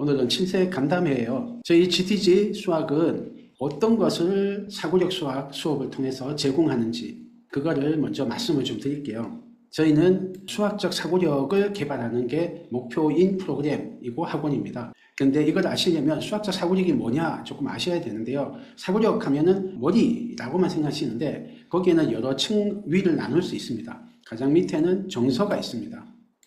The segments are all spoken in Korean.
오늘은 7세 간담회예요. 저희 GTG 수학은 어떤 것을 사고력 수학 수업을 통해서 제공하는지 그거를 먼저 말씀을 좀 드릴게요. 저희는 수학적 사고력을 개발하는 게 목표인 프로그램이고 학원입니다. 근데 이걸 아시려면 수학적 사고력이 뭐냐 조금 아셔야 되는데요. 사고력 하면은 머리라고만 생각하시는데 거기에는 여러 층위를 나눌 수 있습니다. 가장 밑에는 정서가 있습니다.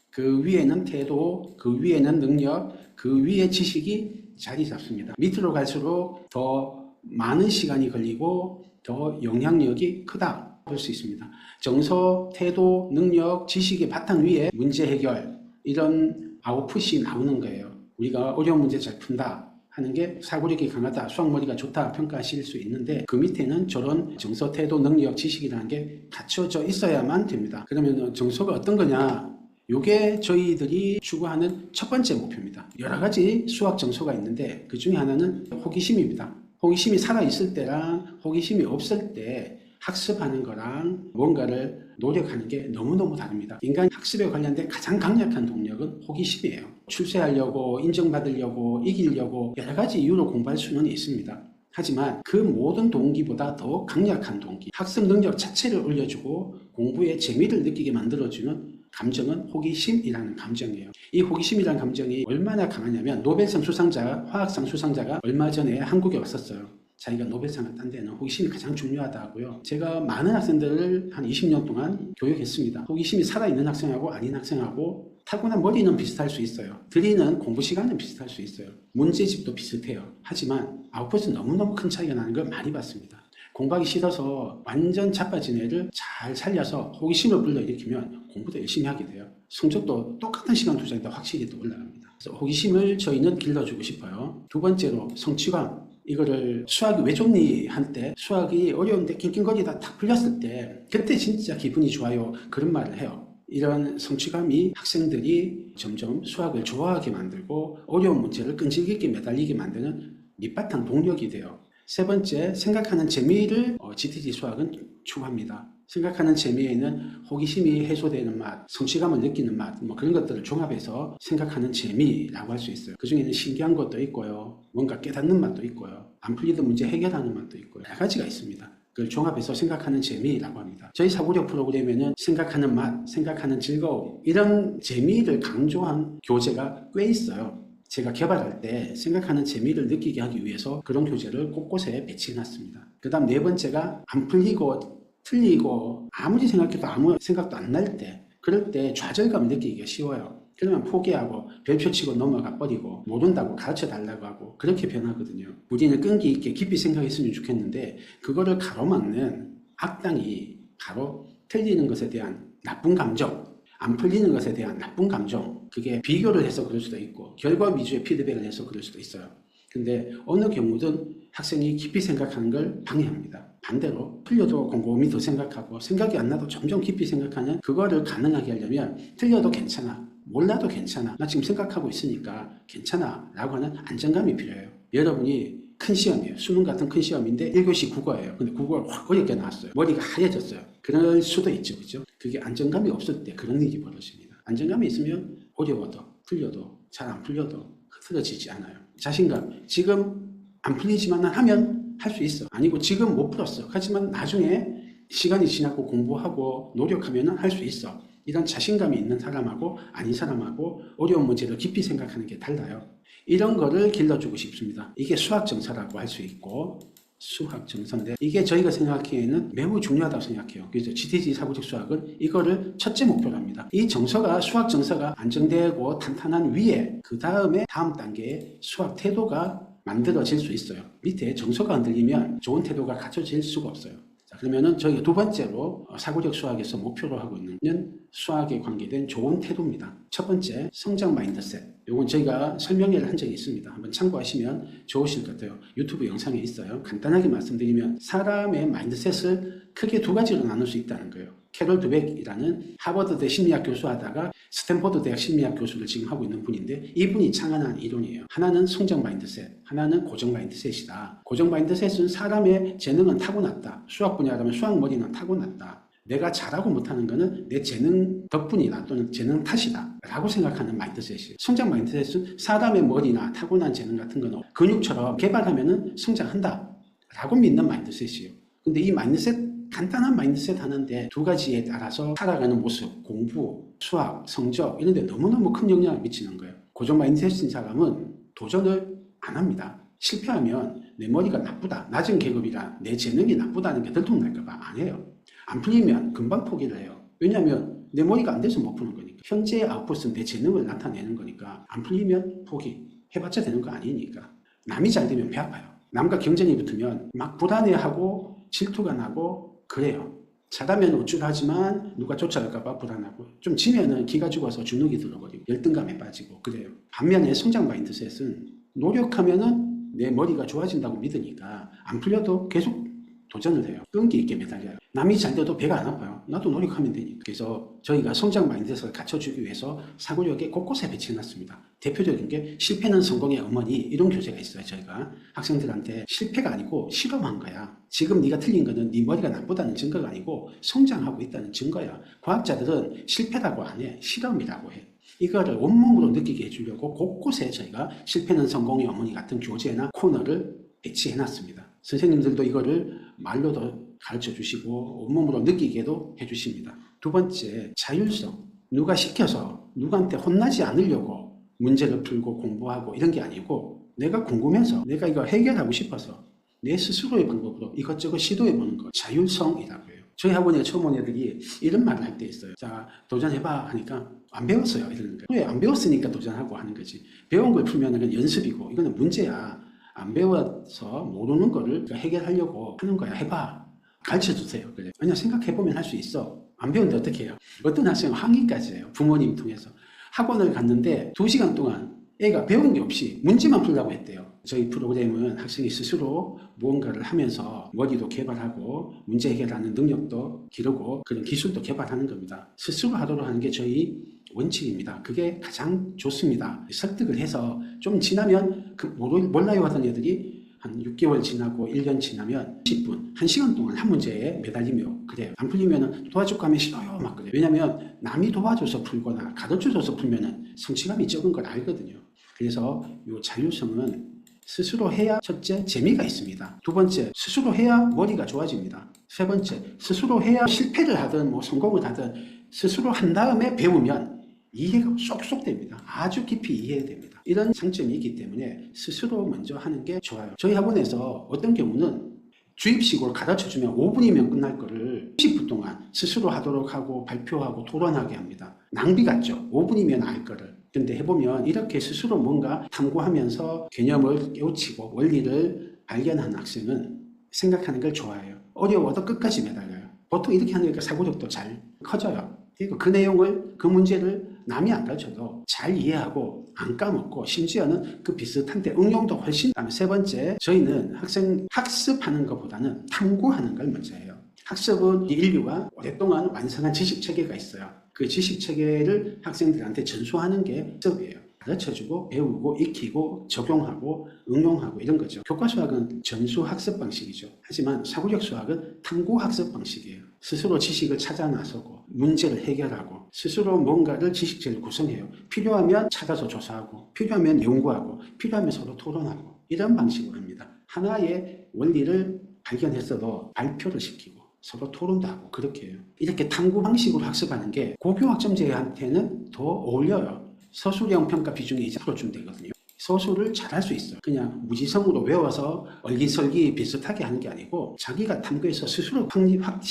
그 위에는 태도, 그 위에는 능력, 그 위에 지식이 자리 잡습니다. 밑으로 갈수록 더 많은 시간이 걸리고 더 영향력이 크다 볼 수 있습니다. 정서, 태도, 능력, 지식의 바탕 위에 문제 해결 이런 아웃풋이 나오는 거예요. 우리가 어려운 문제 잘 푼다 하는 게 사고력이 강하다, 수학머리가 좋다 평가하실 수 있는데 그 밑에는 저런 정서, 태도, 능력, 지식이라는 게 갖춰져 있어야만 됩니다. 그러면 정서가 어떤 거냐? 이게 저희들이 추구하는 첫 번째 목표입니다. 여러 가지 수학 정서가 있는데 그 중에 하나는 호기심입니다. 호기심이 살아있을 때랑 호기심이 없을 때 학습하는 거랑 뭔가를 노력하는 게 너무너무 다릅니다. 인간 학습에 관련된 가장 강력한 동력은 호기심이에요. 출세하려고, 인정받으려고, 이기려고 여러 가지 이유로 공부할 수는 있습니다. 하지만 그 모든 동기보다 더 강력한 동기, 학습 능력 자체를 올려주고 공부에 재미를 느끼게 만들어주는 감정은 호기심이라는 감정이에요. 이 호기심이라는 감정이 얼마나 강하냐면 노벨상 수상자, 화학상 수상자가 얼마 전에 한국에 왔었어요. 자기가 노벨상을 딴 데는 호기심이 가장 중요하다고요. 제가 많은 학생들을 한 20년 동안 교육했습니다. 호기심이 살아있는 학생하고 아닌 학생하고 타고난 머리는 비슷할 수 있어요. 들이는 공부 시간은 비슷할 수 있어요. 문제집도 비슷해요. 하지만 아웃풋은 너무너무 큰 차이가 나는 걸 많이 봤습니다. 공부하기 싫어서 완전 자빠진 애를 잘 살려서 호기심을 불러일으키면 공부도 열심히 하게 돼요. 성적도 똑같은 시간 투자해도 확실히 또 올라갑니다. 그래서 호기심을 저희는 길러주고 싶어요. 두 번째로 성취감. 이거를 수학이 왜 좋니? 한때 수학이 어려운데 낑낑거리다 딱 풀렸을 때 그때 진짜 기분이 좋아요. 그런 말을 해요. 이런 성취감이 학생들이 점점 수학을 좋아하게 만들고 어려운 문제를 끈질기게 매달리게 만드는 밑바탕 동력이 돼요. 세 번째, 생각하는 재미를 GTG 수학은 추구합니다. 생각하는 재미에는 호기심이 해소되는 맛, 성취감을 느끼는 맛, 그런 것들을 종합해서 생각하는 재미라고 할 수 있어요. 그 중에는 신기한 것도 있고요. 뭔가 깨닫는 맛도 있고요. 안 풀리던 문제 해결하는 맛도 있고요. 여러 가지가 있습니다. 그걸 종합해서 생각하는 재미라고 합니다. 저희 사고력 프로그램에는 생각하는 맛, 생각하는 즐거움, 이런 재미를 강조한 교재가 꽤 있어요. 제가 개발할 때 생각하는 재미를 느끼게 하기 위해서 그런 교재를 곳곳에 배치해놨습니다. 그 다음 네 번째가 안 풀리고 틀리고 아무리 생각해도 아무 생각도 안 날 때, 그럴 때 좌절감을 느끼기가 쉬워요. 그러면 포기하고 별표 치고 넘어가 버리고 모른다고 가르쳐 달라고 하고 그렇게 변하거든요. 우리는 끈기 있게 깊이 생각했으면 좋겠는데 그거를 가로막는 악당이 바로 틀리는 것에 대한 나쁜 감정, 안 풀리는 것에 대한 나쁜 감정, 그게 비교를 해서 그럴 수도 있고 결과 위주의 피드백을 해서 그럴 수도 있어요. 근데 어느 경우든 학생이 깊이 생각하는 걸 방해합니다. 반대로 틀려도 곰곰이 더 생각하고 생각이 안 나도 점점 깊이 생각하는 그거를 가능하게 하려면 틀려도 괜찮아, 몰라도 괜찮아, 나 지금 생각하고 있으니까 괜찮아 라고 하는 안정감이 필요해요. 여러분이 큰 시험이에요. 수능 같은 큰 시험인데 1교시 국어예요. 근데 국어가 확 어렵게 나왔어요. 머리가 하얘졌어요. 그럴 수도 있죠. 그죠? 그게 안정감이 없을 때 그런 일이 벌어집니다. 안정감이 있으면 어려워도 틀려도 잘 안 풀려도 흐트러지지 않아요. 자신감. 지금 안 풀리지만 하면 할 수 있어. 아니고 지금 못 풀었어. 하지만 나중에 시간이 지나고 공부하고 노력하면 할 수 있어. 이런 자신감이 있는 사람하고 아닌 사람하고 어려운 문제를 깊이 생각하는 게 달라요. 이런 거를 길러주고 싶습니다. 이게 수학 정서라고 할 수 있고 수학 정서인데 이게 저희가 생각하기에는 매우 중요하다고 생각해요. 그래서 GTG 사고적 수학은 이거를 첫째 목표로 합니다. 이 정서가 수학 정서가 안정되고 탄탄한 위에 그 다음에 다음 단계의 수학 태도가 만들어질 수 있어요. 밑에 정서가 흔들리면 좋은 태도가 갖춰질 수가 없어요. 자, 그러면은 저희가 두 번째로 사고력 수학에서 목표로 하고 있는 수학에 관계된 좋은 태도입니다. 첫 번째, 성장 마인드셋. 이건 저희가 설명회를 한 적이 있습니다. 한번 참고하시면 좋으실 것 같아요. 유튜브 영상에 있어요. 간단하게 말씀드리면 사람의 마인드셋을 크게 두 가지로 나눌 수 있다는 거예요. 캐롤 드벡이라는 하버드대 심리학 교수 하다가 스탠퍼드 대학 심리학 교수를 지금 하고 있는 분인데 이분이 창안한 이론이에요. 하나는 성장 마인드셋, 하나는 고정 마인드셋이다. 고정 마인드셋은 사람의 재능은 타고났다. 수학 분야라면 수학 머리는 타고났다. 내가 잘하고 못하는 거는 내 재능 덕분이다 또는 재능 탓이다 라고 생각하는 마인드셋이에요. 성장 마인드셋은 사람의 머리나 타고난 재능 같은 거는 근육처럼 개발하면 성장한다 라고 믿는 마인드셋이에요. 근데 이 마인드셋, 간단한 마인드셋 하는데 두 가지에 따라서 살아가는 모습, 공부, 수학, 성적 이런 데 너무너무 큰 영향을 미치는 거예요. 고정 마인드셋인 사람은 도전을 안 합니다. 실패하면 내 머리가 나쁘다, 낮은 계급이라 내 재능이 나쁘다는 게 들통날까 봐 안 해요. 안 풀리면 금방 포기를 해요. 왜냐하면 내 머리가 안 돼서 못 푸는 거니까. 현재의 아웃풋은 내 재능을 나타내는 거니까 안 풀리면 포기. 해봤자 되는 거 아니니까. 남이 잘 되면 배 아파요. 남과 경쟁이 붙으면 막 불안해하고 질투가 나고 그래요. 잘하면 우쭐하지만 누가 쫓아갈까 봐 불안하고, 좀 지면은 기가 죽어서 주눅이 들어버리고 열등감에 빠지고 그래요. 반면에 성장 마인드셋은 노력하면은 내 머리가 좋아진다고 믿으니까 안 풀려도 계속 도전을 해요. 끈기 있게 매달려요. 남이 잘 돼도 배가 안 아파요. 나도 노력하면 되니까. 그래서 저희가 성장 마인드셋을 갖춰주기 위해서 사고력에 곳곳에 배치해놨습니다. 대표적인 게 실패는 성공의 어머니, 이런 교재가 있어요. 저희가 학생들한테 실패가 아니고 실험한 거야. 지금 네가 틀린 거는 네 머리가 나쁘다는 증거가 아니고 성장하고 있다는 증거야. 과학자들은 실패라고 안 해. 실험이라고 해. 이거를 온몸으로 느끼게 해주려고 곳곳에 저희가 실패는 성공의 어머니 같은 교재나 코너를 배치해놨습니다. 선생님들도 이거를 말로도 가르쳐 주시고 온몸으로 느끼게도 해주십니다. 두 번째, 자율성. 누가 시켜서 누구한테 혼나지 않으려고 문제를 풀고 공부하고 이런 게 아니고 내가 궁금해서 내가 이거 해결하고 싶어서 내 스스로의 방법으로 이것저것 시도해보는 거, 자율성이라고 해요. 저희 학원에 처음 온 애들이 이런 말을 할 때 있어요. 자, 도전해봐 하니까 안 배웠어요 이러는 거예요. 왜? 안 배웠으니까 도전하고 하는 거지. 배운 걸 풀면 그건 연습이고 이거는 문제야. 안 배워서 모르는 거를 해결하려고 하는 거야. 해봐. 가르쳐 주세요. 그래. 아니야, 생각해보면 할 수 있어. 안 배우는데 어떻게 해요? 어떤 학생은 항의까지 해요. 부모님 통해서. 학원을 갔는데 2시간 동안 애가 배운 게 없이 문제만 풀라고 했대요. 저희 프로그램은 학생이 스스로 무언가를 하면서 머리도 개발하고 문제 해결하는 능력도 기르고 그런 기술도 개발하는 겁니다. 스스로 하도록 하는 게 저희 원칙입니다. 그게 가장 좋습니다. 설득을 해서 좀 지나면 몰라요 하던 애들이 한 6개월 지나고 1년 지나면 10분, 1시간 동안 한 문제에 매달리며 그래요. 안 풀리면 도와줄까 하면 싫어요 막 그래요. 왜냐하면 남이 도와줘서 풀거나 가르쳐줘서 풀면 성취감이 적은 걸 알거든요. 그래서 이 자율성은 스스로 해야 첫째 재미가 있습니다. 두 번째, 스스로 해야 머리가 좋아집니다. 세 번째, 스스로 해야 실패를 하든 뭐 성공을 하든 스스로 한 다음에 배우면 이해가 쏙쏙 됩니다. 아주 깊이 이해됩니다. 이런 장점이 있기 때문에 스스로 먼저 하는 게 좋아요. 저희 학원에서 어떤 경우는 주입식으로 가르쳐주면 5분이면 끝날 거를 10분 동안 스스로 하도록 하고 발표하고 토론하게 합니다. 낭비 같죠? 5분이면 알 거를. 근데 해보면 이렇게 스스로 뭔가 탐구하면서 개념을 깨우치고 원리를 발견한 학생은 생각하는 걸 좋아해요. 어려워도 끝까지 매달려요. 보통 이렇게 하니까 사고력도 잘 커져요. 그리고 그 내용을, 그 문제를 남이 안 가르쳐도 잘 이해하고 안 까먹고 심지어는 그 비슷한데 응용도 훨씬. 그다음에 세 번째, 저희는 학생 학습하는 것보다는 탐구하는 걸 먼저 해요. 학습은 인류가 오랫동안 완성한 지식체계가 있어요. 그 지식체계를 학생들한테 전수하는 게 학습이에요. 가르쳐주고 배우고 익히고 적용하고 응용하고 이런 거죠. 교과수학은 전수학습 방식이죠. 하지만 사고력 수학은 탐구학습 방식이에요. 스스로 지식을 찾아 나서고 문제를 해결하고 스스로 뭔가를 지식체를 구성해요. 필요하면 찾아서 조사하고 필요하면 연구하고 필요하면 서로 토론하고 이런 방식으로 합니다. 하나의 원리를 발견했어도 발표를 시키고 서로 토론도 하고 그렇게 해요. 이렇게 탐구 방식으로 학습하는 게 고교학점제한테는 더 어울려요. 서술형 평가 비중이 20%쯤 되거든요. 서술을 잘할 수 있어요. 그냥 무지성으로 외워서 얼기설기 비슷하게 하는 게 아니고 자기가 탐구해서 스스로 확립한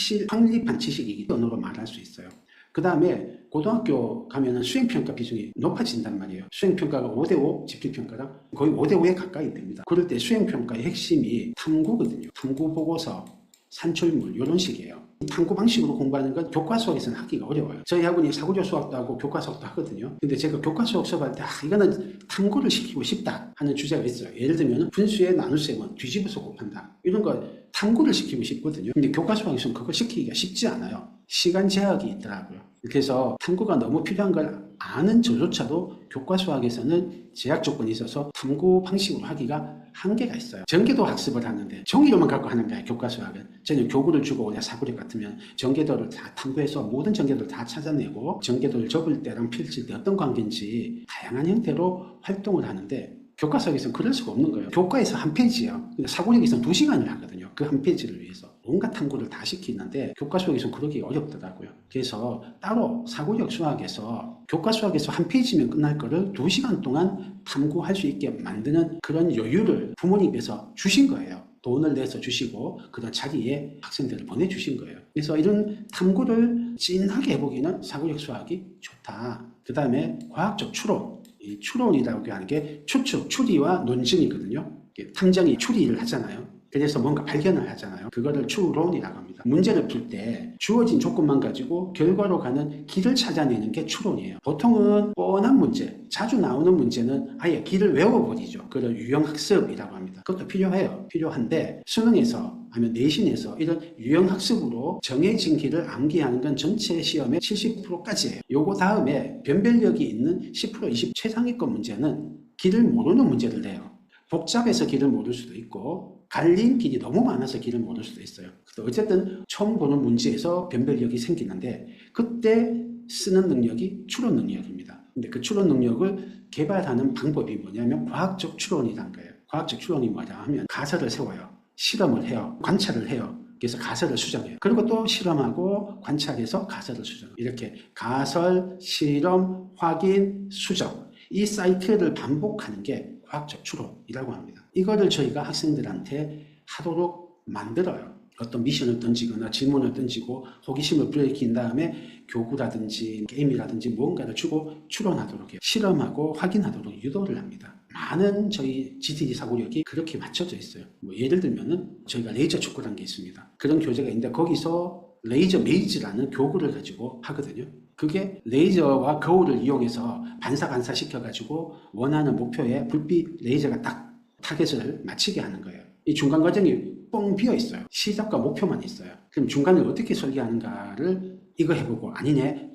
지식이기 때문에 언어로 말할 수 있어요. 그 다음에 고등학교 가면은 수행평가 비중이 높아진단 말이에요. 수행평가가 5대5, 집필평가랑 거의 5대5에 가까이 됩니다. 그럴 때 수행평가의 핵심이 탐구거든요. 탐구보고서, 산출물 이런 식이에요. 탐구 방식으로 공부하는 건 교과수학에서는 하기가 어려워요. 저희 학원이 사고력 수학도 하고 교과수학도 하거든요. 근데 제가 교과수학 수업할 때 이거는 탐구를 시키고 싶다 하는 주제가 있어요. 예를 들면 분수의 나눗셈은 뒤집어서 곱한다. 이런 거 탐구를 시키고 싶거든요. 근데 교과수학에서는 그걸 시키기가 쉽지 않아요. 시간 제약이 있더라고요. 그래서 탐구가 너무 필요한 걸 아는 저조차도 교과수학에서는 제약 조건이 있어서 탐구 방식으로 하기가 한계가 있어요. 전개도 학습을 하는데 종이로만 갖고 하는 거예요. 교과 수학은. 저는 교구를 주고 그냥 사고력 같으면 전개도를 다 탐구해서 모든 전개도를 다 찾아내고 전개도를 접을 때랑 펼칠 때 어떤 관계인지 다양한 형태로 활동을 하는데 교과 수학에서는 그럴 수가 없는 거예요. 교과에서 한 페이지예요. 근데 사고력에서는 2시간을 하거든요. 그 한 페이지를 위해서. 온갖 탐구를 다 시키는데 교과 수학에서는 그러기 어렵더라고요. 그래서 따로 사고력 수학에서 교과 수학에서 한 페이지면 끝날 거를 2시간 동안 탐구할 수 있게 만드는 그런 여유를 부모님께서 주신 거예요. 돈을 내서 주시고 그런 자기의 학생들을 보내주신 거예요. 그래서 이런 탐구를 진하게 해보기는 사고력 수학이 좋다. 그 다음에 과학적 추론. 이 추론이라고 하는 게 추측, 추리와 논증이거든요. 탐정이 추리를 하잖아요. 그래서 뭔가 발견을 하잖아요. 그거를 추론이라고 합니다. 문제를 풀 때 주어진 조건만 가지고 결과로 가는 길을 찾아내는 게 추론이에요. 보통은 뻔한 문제, 자주 나오는 문제는 아예 길을 외워버리죠. 그걸 유형학습이라고 합니다. 그것도 필요해요. 필요한데 수능에서 아니면 내신에서 이런 유형학습으로 정해진 길을 암기하는 건 전체 시험의 70%까지예요. 요거 다음에 변별력이 있는 10%, 20% 최상위권 문제는 길을 모르는 문제를 내요. 복잡해서 길을 모를 수도 있고 갈린 길이 너무 많아서 길을 모를 수도 있어요. 어쨌든 처음 보는 문제에서 변별력이 생기는데 그때 쓰는 능력이 추론 능력입니다. 근데 그 추론 능력을 개발하는 방법이 뭐냐면 과학적 추론이란 거예요. 과학적 추론이 뭐냐 하면 가설을 세워요. 실험을 해요. 관찰을 해요. 그래서 가설을 수정해요. 그리고 또 실험하고 관찰해서 가설을 수정해요. 이렇게 가설, 실험, 확인, 수정 이 사이클을 반복하는 게 과학적 추론이라고 합니다. 이거를 저희가 학생들한테 하도록 만들어요. 어떤 미션을 던지거나 질문을 던지고 호기심을 불러일으킨 다음에 교구라든지 게임이라든지 무언가를 주고 추론하도록 해요. 실험하고 확인하도록 유도를 합니다. 많은 저희 GTD 사고력이 그렇게 맞춰져 있어요. 예를 들면은 저희가 레이저 축구라는 게 있습니다. 그런 교재가 있는데 거기서 레이저 메이즈라는 교구를 가지고 하거든요. 그게 레이저와 거울을 이용해서 반사 시켜가지고 원하는 목표에 불빛 레이저가 딱 타겟을 맞추게 하는 거예요. 이 중간 과정이 뻥 비어 있어요. 시작과 목표만 있어요. 그럼 중간을 어떻게 설계하는가를 이거 해보고 아니네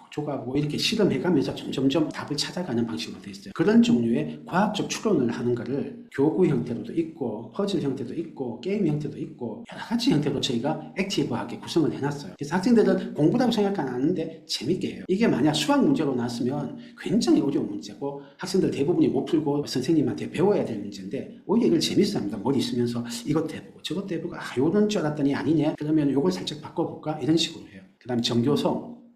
조가보고 이렇게 실험해가면서 점점점 답을 찾아가는 방식으로 되어 있어요. 그런 종류의 과학적 추론을 하는 거를 교구 형태로도 있고 퍼즐 형태도 있고 게임 형태도 있고 여러 가지 형태로 저희가 액티브하게 구성을 해놨어요. 그래서 학생들은 공부라고 생각 안 하는데 재밌게 해요. 이게 만약 수학 문제로 나왔으면 굉장히 어려운 문제고 학생들 대부분이 못 풀고 선생님한테 배워야 될 문제인데 오히려 이걸 재밌어 합니다. 머리 쓰면서 이것도 해보고 저것도 해보고 요런 줄 알았더니 아니네. 그러면 요걸 살짝 바꿔볼까? 이런 식으로 해요. 그 다음에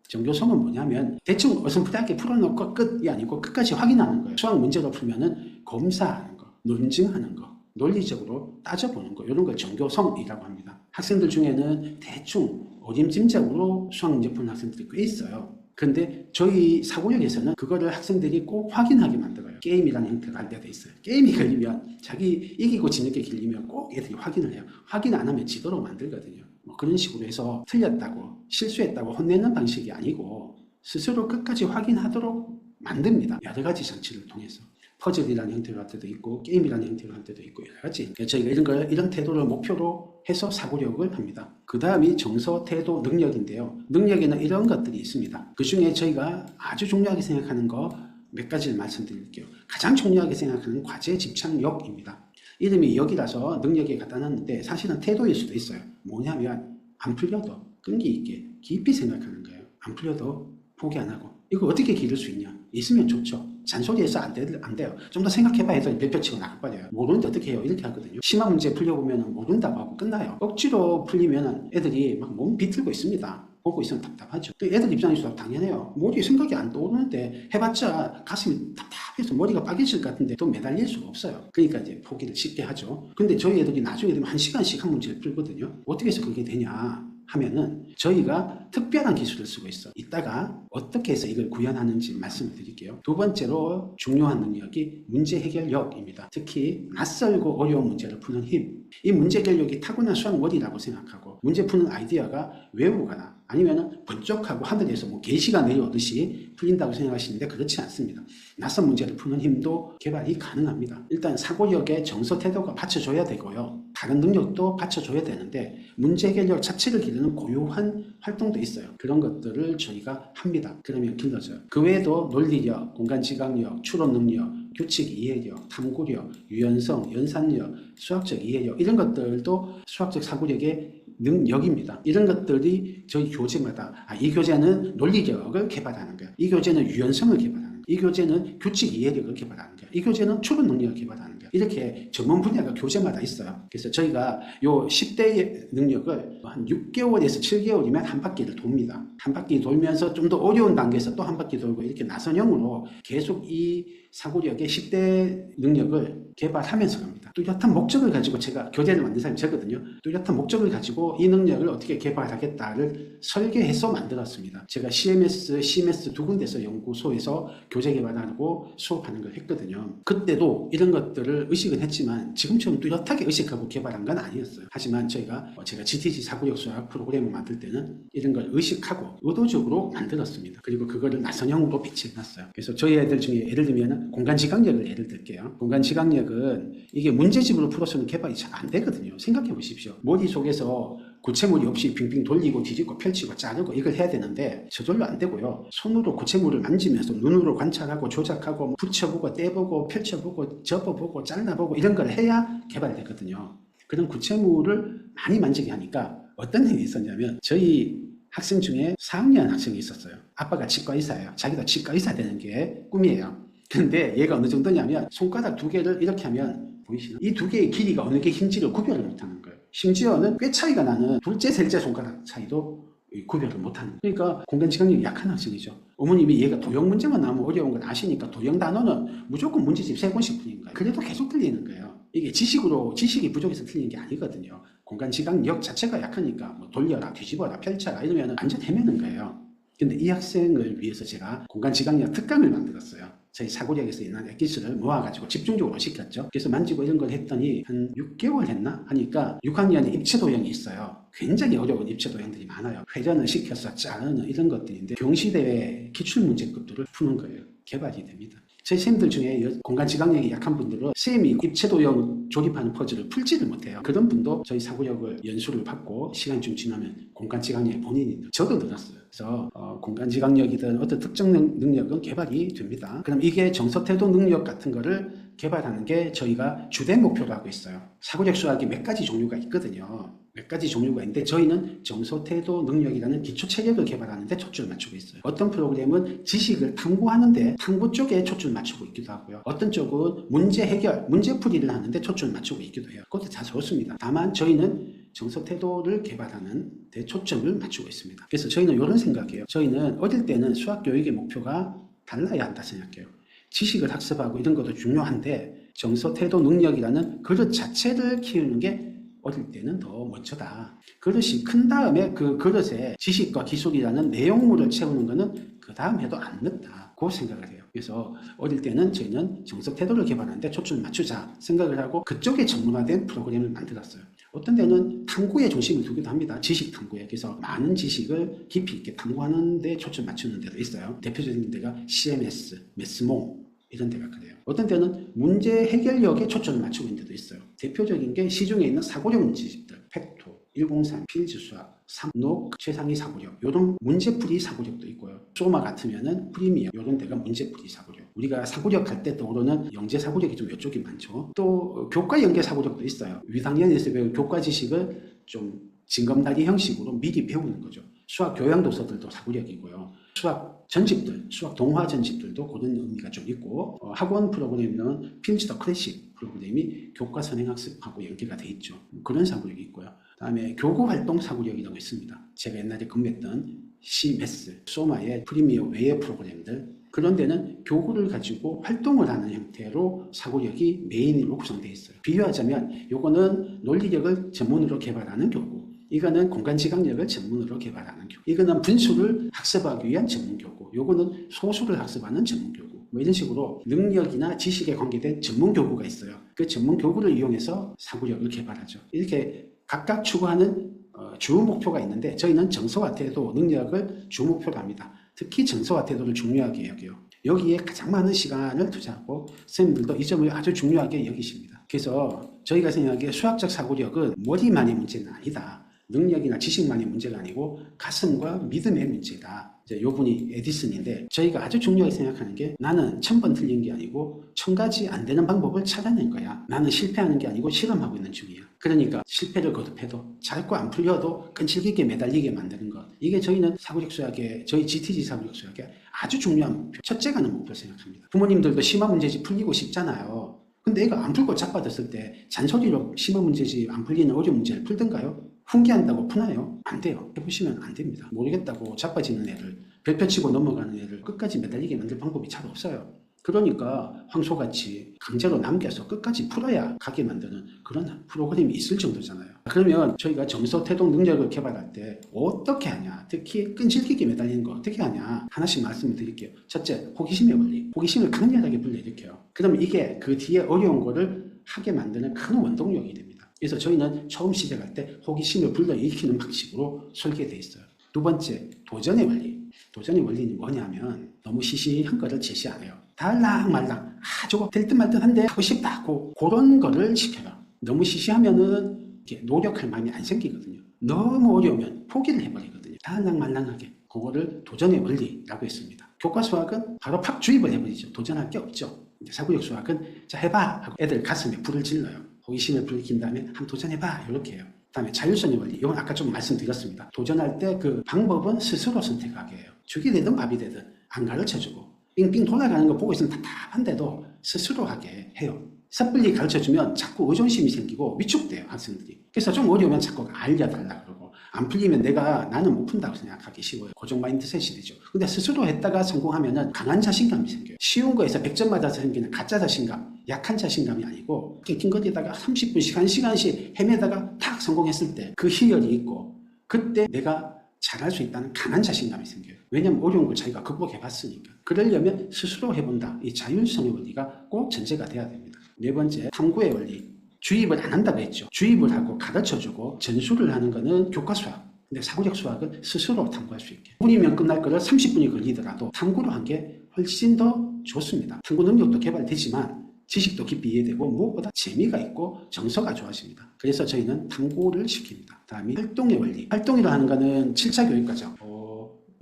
정교성은 뭐냐면 대충 어슴푸레하게 풀어놓고 끝이 아니고 끝까지 확인하는 거예요. 수학 문제로 풀면은 검사하는 거, 논증하는 거, 논리적으로 따져보는 거 이런 걸 정교성이라고 합니다. 학생들 중에는 대충 어림짐작으로 수학 문제 푸는 학생들이 꽤 있어요. 그런데 저희 사고력에서는 그거를 학생들이 꼭 확인하게 만들어요. 게임이라는 형태가 안 돼 있어요. 게임이 걸리면 자기 이기고 지는 게 길리면 꼭 애들이 확인을 해요. 확인 안 하면 지도록 만들거든요. 그런 식으로 해서 틀렸다고 실수했다고 혼내는 방식이 아니고 스스로 끝까지 확인하도록 만듭니다. 여러 가지 장치를 통해서 퍼즐이라는 형태로 할 때도 있고 게임이라는 형태로 할 때도 있고 여러 가지. 저희가 이런 태도를 목표로 해서 사고력을 합니다. 그 다음이 정서, 태도, 능력인데요. 능력에는 이런 것들이 있습니다. 그 중에 저희가 아주 중요하게 생각하는 거 몇 가지를 말씀드릴게요. 가장 중요하게 생각하는 과제 집착력입니다. 이름이 역이라서 능력에 갖다 놨는데 사실은 태도일 수도 있어요. 뭐냐면 안 풀려도 끈기 있게 깊이 생각하는 거예요. 안 풀려도 포기 안 하고 이거 어떻게 기를 수 있냐? 있으면 좋죠. 잔소리해서 안 돼요. 좀 더 생각해봐 해도 별표 치고 나가버려요. 모르는데 어떻게 해요? 이렇게 하거든요. 심한 문제 풀려보면 모른다고 하고 끝나요. 억지로 풀리면 애들이 막 몸 비틀고 있습니다. 보고 있으면 답답하죠. 또 애들 입장에서 당연해요. 머리에 생각이 안 떠오르는데 해봤자 가슴이 답답해서 머리가 빠개질 것 같은데 또 매달릴 수가 없어요. 그러니까 이제 포기를 쉽게 하죠. 근데 저희 애들이 나중에 되면 1시간씩 한 문제를 풀거든요. 어떻게 해서 그게 되냐 하면은 저희가 특별한 기술을 쓰고 있어. 이따가 어떻게 해서 이걸 구현하는지 말씀을 드릴게요. 두 번째로 중요한 능력이 문제 해결력입니다. 특히 낯설고 어려운 문제를 푸는 힘. 이 문제 해결력이 타고난 수학머리라고 생각하고 문제 푸는 아이디어가 외우거나 아니면 번쩍하고 하늘에서 계시가 내려오듯이 풀린다고 생각하시는데 그렇지 않습니다. 낯선 문제를 푸는 힘도 개발이 가능합니다. 일단 사고력의 정서 태도가 받쳐줘야 되고요. 다른 능력도 받쳐줘야 되는데 문제 해결력 자체를 기르는 고유한 활동도 있어요. 그런 것들을 저희가 합니다. 그러면 길러져요. 그 외에도 논리력, 공간지각력, 추론 능력, 규칙 이해력, 탐구력, 유연성, 연산력, 수학적 이해력 이런 것들도 수학적 사고력의 능력입니다. 이런 것들이 저희 교재마다 이 교재는 논리력을 개발하는 거야. 이 교재는 유연성을 개발하는 거야. 이 교재는 규칙 이해력을 개발하는 거야. 이 교재는 추론 능력을 개발하는 거야. 이렇게 전문 분야가 교재마다 있어요. 그래서 저희가 요 10대의 능력을 한 6개월에서 7개월이면 한 바퀴를 돕니다. 한 바퀴 돌면서 좀 더 어려운 단계에서 또 한 바퀴 돌고 이렇게 나선형으로 계속 이 사고력의 10대 능력을 개발하면서 갑니다. 뚜렷한 목적을 가지고 제가 교재를 만든 사람이 저거든요. 뚜렷한 목적을 가지고 이 능력을 어떻게 개발하겠다를 설계해서 만들었습니다. 제가 CMS, CMS 두 군데서 연구소에서 교재 개발하고 수업하는 걸 했거든요. 그때도 이런 것들을 의식은 했지만 지금처럼 뚜렷하게 의식하고 개발한 건 아니었어요. 하지만 제가 GTG 사고력 수학 프로그램을 만들 때는 이런 걸 의식하고 의도적으로 만들었습니다. 그리고 그거를 나선형으로 배치해놨어요. 그래서 저희 애들 중에 예를 들면 공간지각력을 예를 들게요. 공간지각력은 이게 문제집으로 풀어서는 개발이 잘 안 되거든요. 생각해 보십시오. 머릿속에서 구체물이 없이 빙빙 돌리고 뒤집고 펼치고 자르고 이걸 해야 되는데 저절로 안 되고요. 손으로 구체물을 만지면서 눈으로 관찰하고 조작하고 붙여보고 떼보고 펼쳐보고 접어보고 잘라보고 이런 걸 해야 개발이 되거든요. 그런 구체물을 많이 만지게 하니까 어떤 일이 있었냐면 저희 학생 중에 4학년 학생이 있었어요. 아빠가 치과의사예요. 자기도 치과의사 되는 게 꿈이에요. 근데 얘가 어느 정도냐면 손가락 두 개를 이렇게 하면 보이시나? 이 두 개의 길이가 어느 게 긴지를 구별을 못하는 거예요. 심지어는 꽤 차이가 나는 둘째, 셋째 손가락 차이도 구별을 못하는 거예요. 그러니까 공간지각력이 약한 학생이죠. 어머님이 얘가 도형 문제만 나오면 어려운 걸 아시니까 도형 단어는 무조건 문제집 3권씩 풀린 거예요. 그래도 계속 틀리는 거예요. 이게 지식이 부족해서 틀리는 게 아니거든요. 공간지각력 자체가 약하니까 뭐 돌려라, 뒤집어라, 펼쳐라 이러면 완전 헤매는 거예요. 근데 이 학생을 위해서 제가 공간지각력 특강을 만들었어요. 저희 사고력에서 있는 액기스를 모아가지고 집중적으로 시켰죠. 그래서 만지고 이런 걸 했더니 한 6개월 했나? 하니까 6학년에 입체도형이 있어요. 굉장히 어려운 입체도형들이 많아요. 회전을 시켜서 자르는 이런 것들인데 경시대회 기출문제급들을 푸는 거예요. 개발이 됩니다. 저희 쌤들 중에 공간지각력이 약한 분들은 쌤이 입체도형 조립하는 퍼즐을 풀지를 못해요. 그런 분도 저희 사고력을 연수를 받고 시간이 좀 지나면 공간지각력이 본인이 저도 늘었어요. 그래서 공간지각력이든 어떤 특정 능력은 개발이 됩니다. 그럼 이게 정서태도 능력 같은 거를 개발하는 게 저희가 주된 목표로 하고 있어요. 사고력 수학이 몇 가지 종류가 있거든요. 몇 가지 종류가 있는데 저희는 정서태도 능력이라는 기초체력을 개발하는데 초점을 맞추고 있어요. 어떤 프로그램은 지식을 탐구하는데 탐구 쪽에 초점을 맞추고 있기도 하고요. 어떤 쪽은 문제 해결, 문제풀이를 하는데 초점을 맞추고 있기도 해요. 그것도 다 좋습니다. 다만 저희는 정서태도를 개발하는 데 초점을 맞추고 있습니다. 그래서 저희는 이런 생각이에요. 저희는 어릴 때는 수학교육의 목표가 달라야 한다 생각해요. 지식을 학습하고 이런 것도 중요한데 정서태도 능력이라는 그릇 자체를 키우는 게 어릴 때는 더 먼저다. 그릇이 큰 다음에 그 그릇에 지식과 기술이라는 내용물을 채우는 것은 그 다음 해도 안 늦다. 그 생각을 해요. 그래서 어릴 때는 저희는 정서태도를 개발하는데 초점을 맞추자 생각을 하고 그쪽에 전문화된 프로그램을 만들었어요. 어떤 데는 탐구에 중심을 두기도 합니다. 지식 탐구에. 그래서 많은 지식을 깊이 있게 탐구하는 데 초점 맞추는 데도 있어요. 대표적인 데가 CMS, 메스몽 이런 데가 그래요. 어떤 때는 문제 해결력에 초점을 맞추고 있는 데도 있어요. 대표적인 게 시중에 있는 사고력 문제집들, 팩토, 103, 필즈수학, 삼록, 최상위 사고력 이런 문제풀이 사고력도 있고요. 소마 같으면은 프리미엄 이런 데가 문제풀이 사고력. 우리가 사고력 할 때 떠오르는 영재 사고력이 좀 이쪽이 많죠. 또 교과 연계 사고력도 있어요. 위당연에서 배운 교과 지식을 좀 징검다리 형식으로 미리 배우는 거죠. 수학 교양 도서들도 사고력이고요. 수학 전집들, 수학 동화 전집들도 그런 의미가 좀 있고 학원 프로그램은 필즈 더 클래식 프로그램이 교과 선행학습하고 연계가 돼 있죠. 그런 사고력이 있고요. 그다음에 교구 활동 사고력이라고 있습니다. 제가 옛날에 근무했던 CMS, 소마의 프리미어 외의 프로그램들 그런 데는 교구를 가지고 활동을 하는 형태로 사고력이 메인으로 구성되어 있어요. 비유하자면 요거는 논리력을 전문으로 개발하는 교구, 이거는 공간지각력을 전문으로 개발하는 교구, 이거는 분수를 학습하기 위한 전문 교구, 요거는 소수를 학습하는 전문 교구, 뭐 이런 식으로 능력이나 지식에 관계된 전문 교구가 있어요. 그 전문 교구를 이용해서 사고력을 개발하죠. 이렇게 각각 추구하는 주 목표가 있는데 저희는 정서와 태도, 능력을 주 목표로 합니다. 특히 정서와 태도를 중요하게 여겨요. 여기에 가장 많은 시간을 투자하고 선생님들도 이 점을 아주 중요하게 여기십니다. 그래서 저희가 생각하기에 수학적 사고력은 머리만의 문제는 아니다. 능력이나 지식만의 문제가 아니고 가슴과 믿음의 문제다. 이제 요 분이 에디슨인데 저희가 아주 중요하게 생각하는 게 나는 1000번 틀린 게 아니고 1000가지 안 되는 방법을 찾아낸 거야. 나는 실패하는 게 아니고 실험하고 있는 중이야. 그러니까 실패를 거듭해도 자꾸 안 풀려도 끈질기게 매달리게 만드는 것. 이게 저희는 사고력 수학의 저희 GTG 사고력 수학의 아주 중요한 목표. 첫째가는 목표를 생각합니다. 부모님들도 심화 문제집 풀리고 싶잖아요. 근데 애가 안 풀고 자빠졌을 때 잔소리로 심화 문제집 안 풀리는 어려운 문제를 풀던가요? 훈계한다고 푸나요? 안 돼요. 해보시면 안 됩니다. 모르겠다고 자빠지는 애를 별표 치고 넘어가는 애를 끝까지 매달리게 만들 방법이 잘 없어요. 그러니까 황소같이 강제로 남겨서 끝까지 풀어야 가게 만드는 그런 프로그램이 있을 정도잖아요. 그러면 저희가 점수 태동 능력을 개발할 때 어떻게 하냐, 특히 끈질기게 매달리는 거 어떻게 하냐 하나씩 말씀을 드릴게요. 첫째, 호기심의 원리. 호기심을 강렬하게 불러일으켜요. 그럼 이게 그 뒤에 어려운 거를 하게 만드는 큰 원동력이 됩니다. 그래서 저희는 처음 시작할 때 호기심을 불러일으키는 방식으로 설계되어 있어요. 두 번째, 도전의 원리. 도전의 원리는 뭐냐면 너무 시시한 거를 제시 안 해요. 달랑말랑 저거 될 듯 말 듯한데 하고 싶다 하고 그런 거를 시켜요. 너무 시시하면은 이렇게 노력할 마음이 안 생기거든요. 너무 어려우면 포기를 해버리거든요. 달랑말랑하게 그거를 도전의 원리라고 했습니다. 교과 수학은 바로 팍 주입을 해버리죠. 도전할 게 없죠. 사고력 수학은 자 해봐 하고 애들 가슴에 불을 질러요. 호기심을 불러킨 다음에 한번 도전해봐 이렇게 해요. 그다음에 자율성의 원리. 이건 아까 좀 말씀드렸습니다. 도전할 때 그 방법은 스스로 선택하게 해요. 죽이 되든 밥이 되든 안 가르쳐주고 빙빙 돌아가는 거 보고 있으면 답답한데도 스스로 하게 해요. 섣불리 가르쳐주면 자꾸 의존심이 생기고 위축돼요, 학생들이. 그래서 좀 어려우면 자꾸 알려달라 그러고 안 풀리면 나는 못 푼다고 생각하기 쉬워요. 고정 마인드셋이 되죠. 근데 스스로 했다가 성공하면은 강한 자신감이 생겨요. 쉬운 거에서 100점 맞아서 생기는 가짜 자신감, 약한 자신감이 아니고 낑낑거리다가 30분씩 1시간씩 헤매다가 탁 성공했을 때 그 희열이 있고 그때 내가 잘할 수 있다는 강한 자신감이 생겨요. 왜냐면 어려운 걸 자기가 극복해봤으니까. 그러려면 스스로 해본다. 이 자율성의 원리가 꼭 전제가 돼야 됩니다. 네 번째, 탐구의 원리. 주입을 안 한다고 했죠. 주입을 하고 가르쳐주고 전수를 하는 거는 교과 수학. 근데 사고력 수학은 스스로 탐구할 수 있게. 5분이면 끝날 거를 30분이 걸리더라도 탐구로 한 게 훨씬 더 좋습니다. 탐구 능력도 개발되지만 지식도 깊이 이해되고 무엇보다 재미가 있고 정서가 좋아집니다. 그래서 저희는 탐구를 시킵니다. 다음이 활동의 원리. 활동이라 하는 거는 7차 교육과정.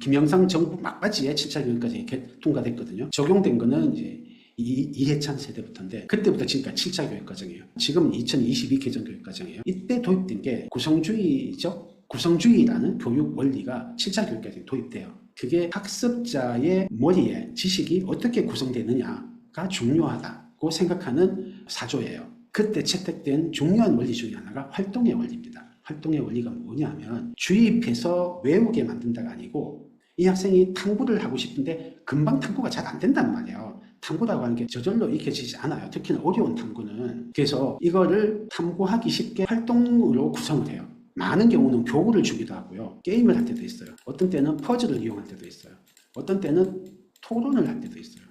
김영삼 정부 막바지에 7차 교육과정이 통과됐거든요. 적용된 거는 이제 이해찬 세대부터인데 그때부터 지금까지 7차 교육과정이에요. 지금 2022 개정 교육과정이에요. 이때 도입된 게 구성주의라는 교육 원리가 7차 교육과정에 도입돼요. 그게 학습자의 머리에 지식이 어떻게 구성되느냐가 중요하다고 생각하는 사조예요. 그때 채택된 중요한 원리 중에 하나가 활동의 원리입니다. 활동의 원리가 뭐냐면 주입해서 외우게 만든다가 아니고 이 학생이 탐구를 하고 싶은데 금방 탐구가 잘 안 된단 말이에요. 탐구라고 하는 게 저절로 익혀지지 않아요. 특히나 어려운 탐구는. 그래서 이거를 탐구하기 쉽게 활동으로 구성을 해요. 많은 경우는 교구를 주기도 하고요. 게임을 할 때도 있어요. 어떤 때는 퍼즐을 이용할 때도 있어요. 어떤 때는 토론을 할 때도 있어요.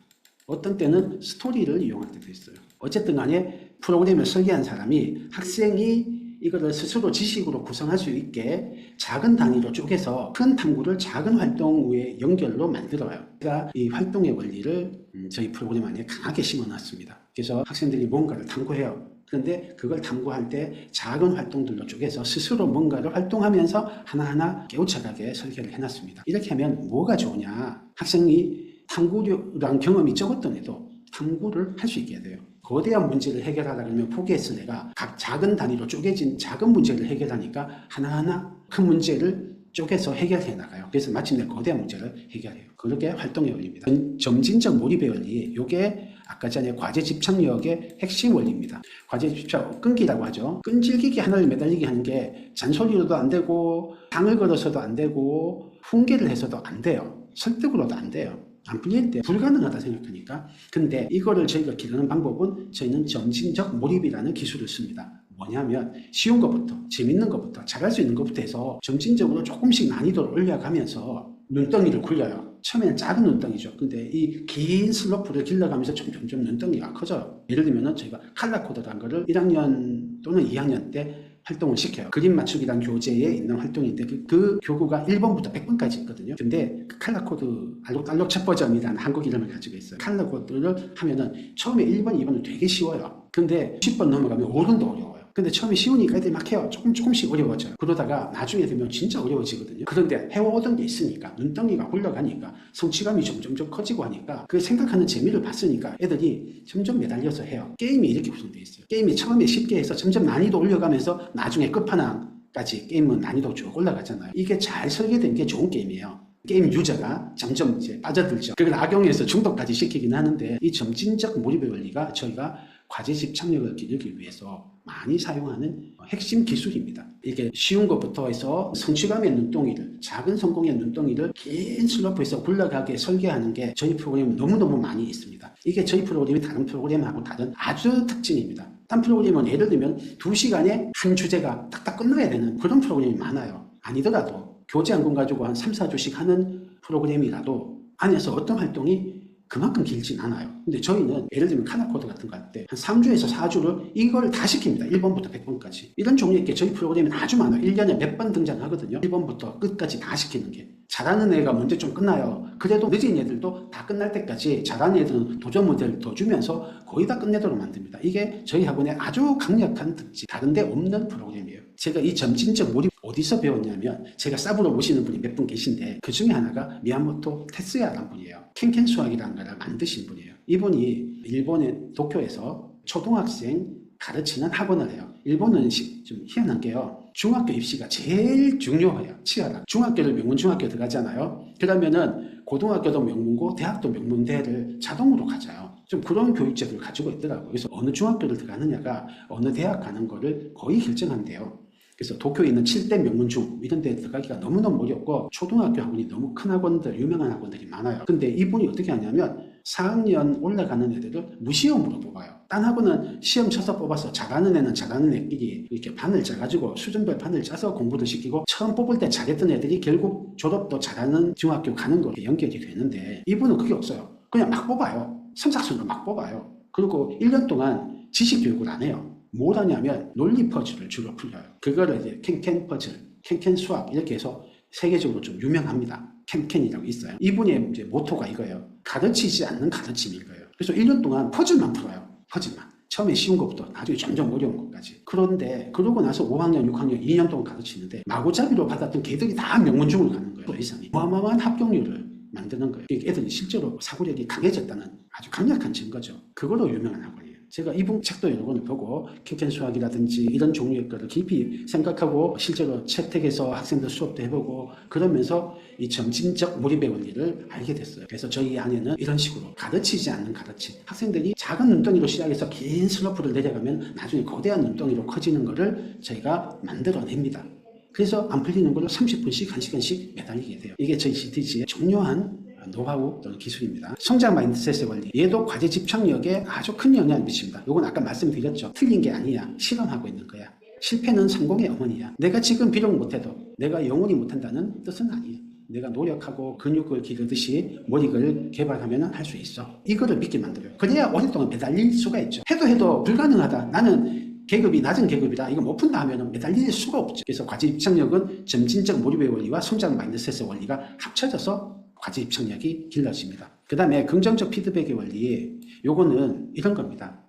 어떤 때는 스토리를 이용할 때도 있어요. 어쨌든 간에 프로그램을 설계한 사람이 학생이 이거를 스스로 지식으로 구성할 수 있게 작은 단위로 쪼개서 큰 탐구를 작은 활동의 연결로 만들어요. 제가 이 활동의 원리를 저희 프로그램 안에 강하게 심어놨습니다. 그래서 학생들이 뭔가를 탐구해요. 그런데 그걸 탐구할 때 작은 활동들로 쪼개서 스스로 뭔가를 활동하면서 하나하나 깨우쳐가게 설계를 해놨습니다. 이렇게 하면 뭐가 좋으냐. 학생이 탐구랑 경험이 적었던 애도 탐구를 할 수 있게 돼요. 거대한 문제를 해결하다 그러면 포기했을 애가 각 작은 단위로 쪼개진 작은 문제를 해결하니까 하나하나 큰 문제를 쪼개서 해결해 나가요. 그래서 마침내 거대한 문제를 해결해요. 그렇게 활동의 원리입니다. 점진적 몰입의 원리, 이게 아까 전에 과제 집착력의 핵심 원리입니다. 과제 집착 끈기라고 하죠. 끈질기게 하나를 매달리게 하는 게 잔소리로도 안 되고 당을 걸어서도 안 되고 훈계를 해서도 안 돼요. 설득으로도 안 돼요. 안 풀릴 때 불가능하다 생각하니까. 근데 이거를 저희가 기르는 방법은 저희는 점진적 몰입이라는 기술을 씁니다. 뭐냐면 쉬운 것부터 재밌는 것부터 잘할 수 있는 것부터 해서 점진적으로 조금씩 난이도를 올려가면서 눈덩이를 굴려요. 처음에는 작은 눈덩이죠. 근데 이 긴 슬로프를 길러가면서 점점 눈덩이가 커져요. 예를 들면 저희가 칼라코드라는 거를 1학년 또는 2학년 때 활동을 시켜요. 그림 맞추기란 교재에 있는 활동인데 그 교구가 1번부터 100번까지 있거든요. 근데 그 칼라코드 알록달록 첫 버전이라는 한국 이름을 가지고 있어요. 칼라코드를 하면은 처음에 1번, 2번은 되게 쉬워요. 근데 10번 넘어가면 5번도 어려워요. 근데 처음에 쉬우니까 애들이 막 해요. 조금씩 어려워져요. 그러다가 나중에 되면 진짜 어려워지거든요. 그런데 해오던 게 있으니까 눈덩이가 굴러가니까 성취감이 점점 커지고 하니까 그 생각하는 재미를 봤으니까 애들이 점점 매달려서 해요. 게임이 이렇게 구성되어 있어요. 게임이 처음에 쉽게 해서 점점 난이도 올려가면서 나중에 끝판왕까지 게임은 난이도 쭉 올라가잖아요. 이게 잘 설계된 게 좋은 게임이에요. 게임 유저가 점점 이제 빠져들죠. 그걸 악용해서 중독까지 시키긴 하는데 이 점진적 몰입의 원리가 저희가 과제 집착력을 기르기 위해서 많이 사용하는 핵심 기술입니다. 이게 쉬운 것부터 해서 성취감의 눈덩이를, 작은 성공의 눈덩이를 긴 슬로프에서 굴러가게 설계하는 게 저희 프로그램에 너무너무 많이 있습니다. 이게 저희 프로그램이 다른 프로그램하고 다른 아주 특징입니다. 딴 프로그램은 예를 들면 2시간에 한 주제가 딱딱 끝나야 되는 그런 프로그램이 많아요. 아니더라도 교재 한 권 가지고 한 3, 4주씩 하는 프로그램이라도 안에서 어떤 활동이 그만큼 길진 않아요. 근데 저희는 예를 들면 카나코드 같은 거 할 때 한 3주에서 4주를 이걸 다 시킵니다. 1번부터 100번까지. 이런 종류의 게 저희 프로그램은 아주 많아요. 1년에 몇 번 등장하거든요. 1번부터 끝까지 다 시키는 게. 잘하는 애가 먼저 좀 끝나요. 그래도 늦은 애들도 다 끝날 때까지 잘하는 애들은 도전 모델을 더 주면서 거의 다 끝내도록 만듭니다. 이게 저희 학원의 아주 강력한 특징. 다른 데 없는 프로그램이에요. 제가 이 점진적 몰입 어디서 배웠냐면 제가 사부로 모시는 분이 몇 분 계신데 그 중에 하나가 미야모토 테스야라는 분이에요. 켄켄 수학이라는 걸 만드신 분이에요. 이분이 일본의 도쿄에서 초등학생 가르치는 학원을 해요. 일본은 좀 희한한 게요. 중학교 입시가 제일 중요해요. 치열하게. 중학교를 명문중학교 들어가잖아요. 그러면은 고등학교도 명문고 대학도 명문대를 자동으로 가져요. 좀 그런 교육제도를 가지고 있더라고요. 그래서 어느 중학교를 들어가느냐가 어느 대학 가는 거를 거의 결정한대요. 그래서 도쿄에 있는 7대 명문중 이런 데 들어가기가 너무너무 어렵고 초등학교 학원이 너무 큰 학원들, 유명한 학원들이 많아요. 근데 이분이 어떻게 하냐면 4학년 올라가는 애들을 무시험으로 뽑아요. 딴 학원은 시험 쳐서 뽑아서 잘하는 애는 잘하는 애끼리 이렇게 반을 짜가지고 수준별 반을 짜서 공부도 시키고 처음 뽑을 때 잘했던 애들이 결국 졸업도 잘하는 중학교 가는 거에 연결이 되는데 이분은 그게 없어요. 그냥 막 뽑아요. 선착순으로 막 뽑아요. 그리고 1년 동안 지식 교육을 안 해요. 뭘 하냐면 논리 퍼즐을 주로 풀려요. 그거를 이제 캔캔 퍼즐, 캔캔 수학 이렇게 해서 세계적으로 좀 유명합니다. 캔캔이라고 있어요. 이분의 이제 모토가 이거예요. 가르치지 않는 가르침이 이거예요. 그래서 1년 동안 퍼즐만 풀어요. 퍼즐만. 처음에 쉬운 것부터 나중에 점점 어려운 것까지. 그런데 그러고 나서 5학년, 6학년, 2년 동안 가르치는데 마구잡이로 받았던 걔들이 다 명문중을 가는 거예요. 더 이상이. 어마어마한 합격률을 만드는 거예요. 애들이 실제로 사고력이 강해졌다는 아주 강력한 증거죠. 그걸로 유명한 학원이에요. 제가 이분 책도 여러 권을 보고 캔캔 수학이라든지 이런 종류의 거를 깊이 생각하고 실제로 채택해서 학생들 수업도 해보고 그러면서 이 점진적 몰입의 원리를 알게 됐어요. 그래서 저희 안에는 이런 식으로 가르치지 않는 가르침. 학생들이 작은 눈덩이로 시작해서 긴 슬로프를 내려가면 나중에 거대한 눈덩이로 커지는 거를 저희가 만들어냅니다. 그래서 안 풀리는 걸로 30분씩 1시간씩 매달리게 돼요. 이게 저희 GTG의 중요한 노하우 또는 기술입니다. 성장 마인드셋의 원리. 얘도 과제 집착력에 아주 큰 영향을 미칩니다. 이건 아까 말씀드렸죠. 틀린 게 아니야. 실험하고 있는 거야. 실패는 성공의 어머니야. 내가 지금 비록 못해도 내가 영원히 못한다는 뜻은 아니야. 내가 노력하고 근육을 기르듯이 머리를 개발하면 할 수 있어. 이거를 믿게 만들어요. 그래야 오랫동안 매달릴 수가 있죠. 해도 불가능하다. 나는 계급이 낮은 계급이다. 이거 못 푼다 하면 매달릴 수가 없죠. 그래서 과제 집착력은 점진적 몰입의 원리와 성장 마인드셋의 원리가 합쳐져서 과제 집착력이 길러집니다. 그 다음에 긍정적 피드백의 원리, 요거는 이런 겁니다.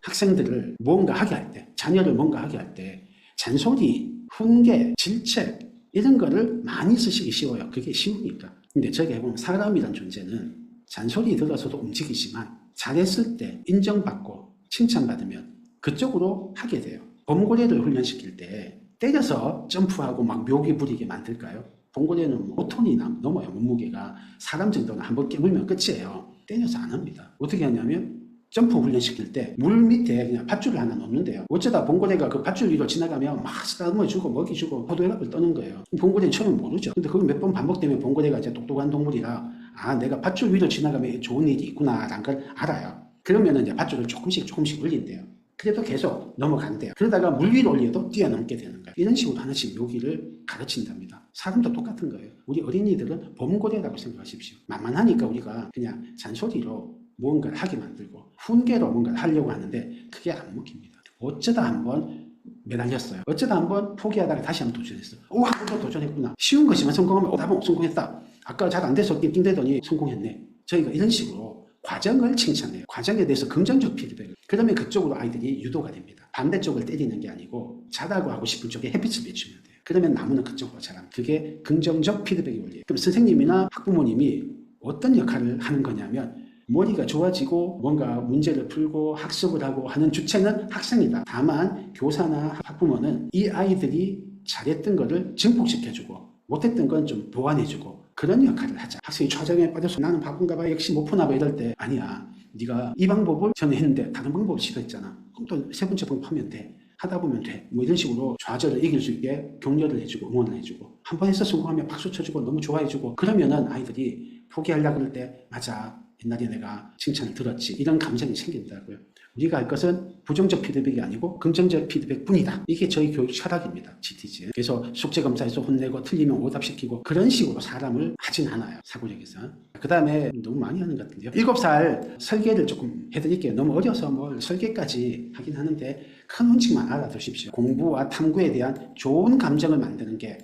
학생들을 뭔가 하게 할 때, 자녀를 뭔가 하게 할 때 잔소리, 훈계, 질책 이런 거를 많이 쓰시기 쉬워요. 그게 쉬우니까. 근데 저기 해보면 사람이란 존재는 잔소리 들어서도 움직이지만 잘했을 때 인정받고 칭찬받으면 그쪽으로 하게 돼요. 범고래를 훈련시킬 때 때려서 점프하고 막 묘기 부리게 만들까요? 범고래는 5톤이 넘어요. 몸무게가. 사람 정도는 한번 깨물면 끝이에요. 때려서 안 합니다. 어떻게 하냐면 점프 훈련시킬 때 물 밑에 그냥 밧줄을 하나 놓는데요. 어쩌다 봉고래가 그 밧줄 위로 지나가면 막 쓰다듬어주고 먹이주고 포도혈압을 떠는 거예요. 봉고래는 처음에 모르죠. 근데 그걸 몇 번 반복되면 봉고래가 이제 똑똑한 동물이라 내가 밧줄 위로 지나가면 좋은 일이 있구나 라는 걸 알아요. 그러면 이제 밧줄을 조금씩 올린대요. 그래도 계속 넘어간대요. 그러다가 물 위로 올려도 뛰어넘게 되는 거예요. 이런 식으로 하나씩 묘기를 가르친답니다. 사람도 똑같은 거예요. 우리 어린이들은 범고래라고 생각하십시오. 만만하니까 우리가 그냥 잔소리로 무언가를 하게 만들고 훈계로 뭔가를 하려고 하는데 그게 안 먹힙니다. 어쩌다 한번 매달렸어요. 어쩌다 한번 포기하다가 다시 한번 도전했어요. 한 번 더 도전했구나. 쉬운 것이만 성공하면 나도 성공했다. 아까 잘 안 돼서 띵띵대더니 성공했네. 저희가 이런 식으로 과정을 칭찬해요. 과정에 대해서 긍정적 피드백을. 그러면 그쪽으로 아이들이 유도가 됩니다. 반대쪽을 때리는 게 아니고 자라고 하고 싶은 쪽에 햇빛을 비추면 돼요. 그러면 나무는 그쪽으로 자랍니다. 그게 긍정적 피드백의 원리예요. 그럼 선생님이나 학부모님이 어떤 역할을 하는 거냐면 머리가 좋아지고 뭔가 문제를 풀고 학습을 하고 하는 주체는 학생이다. 다만 교사나 학부모는 이 아이들이 잘했던 거를 증폭시켜주고 못했던 건 좀 보완해주고 그런 역할을 하자. 학생이 좌절에 빠져서 나는 바쁜가 봐, 역시 못 푸나 봐 이럴 때 아니야. 네가 이 방법을 전에 했는데 다른 방법을 시도했잖아. 그럼 또 세 번째 방법 하면 돼. 하다 보면 돼. 뭐 이런 식으로 좌절을 이길 수 있게 격려를 해주고 응원을 해주고 한 번 해서 성공하면 박수 쳐주고 너무 좋아해주고 그러면은 아이들이 포기하려고 그럴 때 맞아. 옛날에 내가 칭찬을 들었지. 이런 감정이 생긴다고요. 우리가 할 것은 부정적 피드백이 아니고 긍정적 피드백뿐이다. 이게 저희 교육 철학입니다. GTG. 그래서 숙제검사에서 혼내고 틀리면 오답시키고 그런 식으로 사람을 하진 않아요. 사고력에서. 그 다음에 너무 많이 하는 것 같은데요. 7살 설계를 조금 해드릴게요. 너무 어려서 뭘 설계까지 하긴 하는데 큰 원칙만 알아두십시오. 공부와 탐구에 대한 좋은 감정을 만드는 게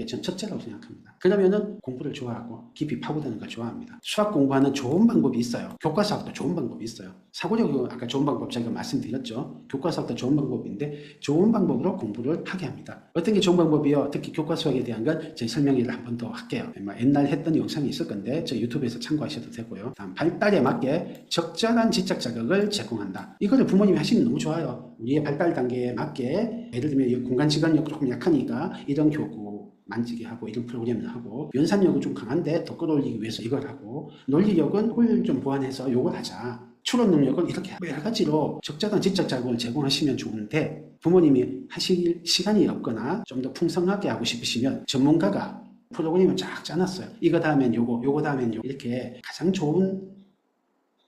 전 첫째라고 생각합니다. 그러면은 공부를 좋아하고 깊이 파고드는 걸 좋아합니다. 수학 공부하는 좋은 방법이 있어요. 교과수학도 좋은 방법이 있어요. 사고력은 아까 좋은 방법 저희가 말씀드렸죠. 교과수학도 좋은 방법인데 좋은 방법으로 공부를 하게 합니다. 어떤 게 좋은 방법이요? 특히 교과수학에 대한 건 저희 설명회를 한 번 더 할게요. 옛날 했던 영상이 있을 건데 저 유튜브에서 참고하셔도 되고요. 다음 발달에 맞게 적절한 지적 자극을 제공한다. 이거를 부모님이 하시면 너무 좋아요. 우리의 발달 단계에 맞게 예를 들면 공간지각력 조금 약하니까 이런 교구 만지게 하고 이런 프로그램을 하고 연산력은 좀 강한데 더 끌어올리기 위해서 이걸 하고 논리력은 홀 좀 보완해서 이걸 하자. 추론 능력은 이렇게 여러 가지로 적절한 지적 자극을 제공하시면 좋은데 부모님이 하실 시간이 없거나 좀 더 풍성하게 하고 싶으시면 전문가가 프로그램을 쫙 짜놨어요. 이거 다음엔 요거 다음엔 요거 이렇게 가장 좋은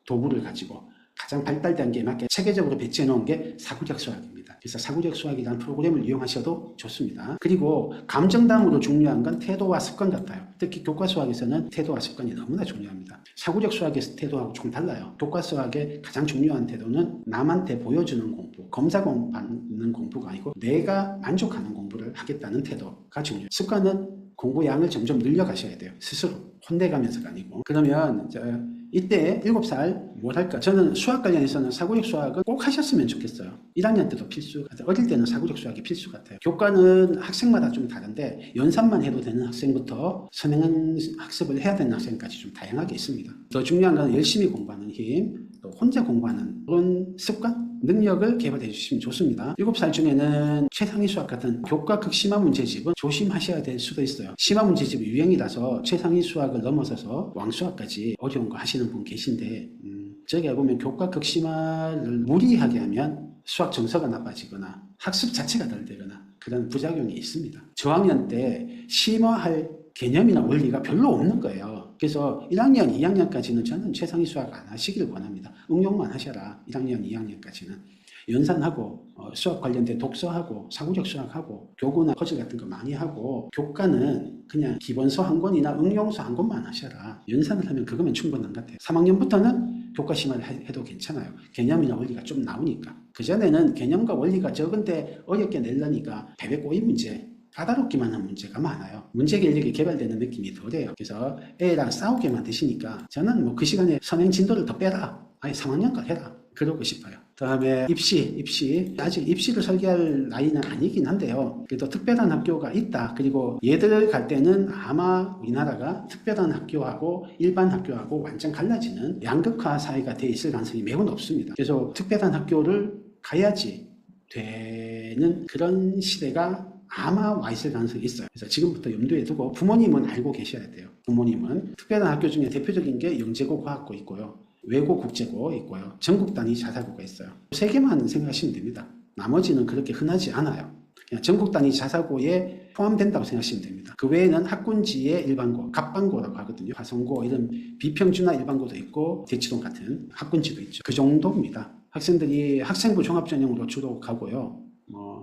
도구를 가지고 가장 발달 단계에 맞게 체계적으로 배치해 놓은 게 사고력 수학입니다. 그래서 사고력 수학이라는 프로그램을 이용하셔도 좋습니다. 그리고 감정담으로 중요한 건 태도와 습관 같아요. 특히 교과 수학에서는 태도와 습관이 너무나 중요합니다. 사고력 수학의 태도하고 조금 달라요. 교과 수학의 가장 중요한 태도는 남한테 보여주는 공부, 검사 받는 공부가 아니고 내가 만족하는 공부를 하겠다는 태도가 중요해요. 습관은 공부 양을 점점 늘려가셔야 돼요. 스스로 혼내가면서가 아니고. 그러면 이때 7살 뭘 할까? 저는 수학 관련해서는 사고력 수학은 꼭 하셨으면 좋겠어요. 1학년 때도 필수 같아요. 어릴 때는 사고력 수학이 필수 같아요. 교과는 학생마다 좀 다른데 연산만 해도 되는 학생부터 선행 학습을 해야 되는 학생까지 좀 다양하게 있습니다. 더 중요한 건 열심히 공부하는 힘, 또 혼자 공부하는 그런 습관? 능력을 개발해 주시면 좋습니다. 7살 중에는 최상위 수학 같은 교과 극심화 문제집은 조심하셔야 될 수도 있어요. 심화 문제집이 유행이라서 최상위 수학을 넘어서서 왕수학까지 어려운 거 하시는 분 계신데 저희가 보면 교과 극심화를 무리하게 하면 수학 정서가 나빠지거나 학습 자체가 덜 되거나 그런 부작용이 있습니다. 저학년 때 심화할 개념이나 원리가 별로 없는 거예요. 그래서 1학년, 2학년까지는 저는 최상위 수학 안 하시길 원합니다. 응용만 하셔라. 1학년, 2학년까지는. 연산하고 수학 관련된 독서하고 사고력 수학하고 교구나 퍼즐 같은 거 많이 하고 교과는 그냥 기본서 한 권이나 응용서 한 권만 하셔라. 연산을 하면 그거면 충분한 것 같아요. 3학년부터는 교과 심화를 해도 괜찮아요. 개념이나 원리가 좀 나오니까. 그전에는 개념과 원리가 적은데 어렵게 내려니까 배배 꼬인 문제 까다롭기만 한 문제가 많아요. 문제 계획이 개발되는 느낌이 덜해요. 그래서 애랑 싸우게 만드시니까 저는 뭐 그 시간에 선행 진도를 더 빼라. 아니 3학년까지 해라. 그러고 싶어요. 다음에 입시. 아직 입시를 설계할 나이는 아니긴 한데요. 그래도 특별한 학교가 있다. 그리고 얘들 갈 때는 아마 우리나라가 특별한 학교하고 일반 학교하고 완전 갈라지는 양극화 사회가 돼 있을 가능성이 매우 높습니다. 그래서 특별한 학교를 가야지 되는 그런 시대가 아마 와 있을 가능성이 있어요. 그래서 지금부터 염두에 두고 부모님은 알고 계셔야 돼요. 부모님은 특별한 학교 중에 대표적인 게 영재고 과학고 있고요. 외고 국제고 있고요. 전국 단위 자사고가 있어요. 3개만 생각하시면 됩니다. 나머지는 그렇게 흔하지 않아요. 그냥 전국 단위 자사고에 포함된다고 생각하시면 됩니다. 그 외에는 학군지의 일반고, 갑반고라고 하거든요. 화성고 이런 비평준화 일반고도 있고 대치동 같은 학군지도 있죠. 그 정도입니다. 학생들이 학생부 종합전형으로 주로 가고요.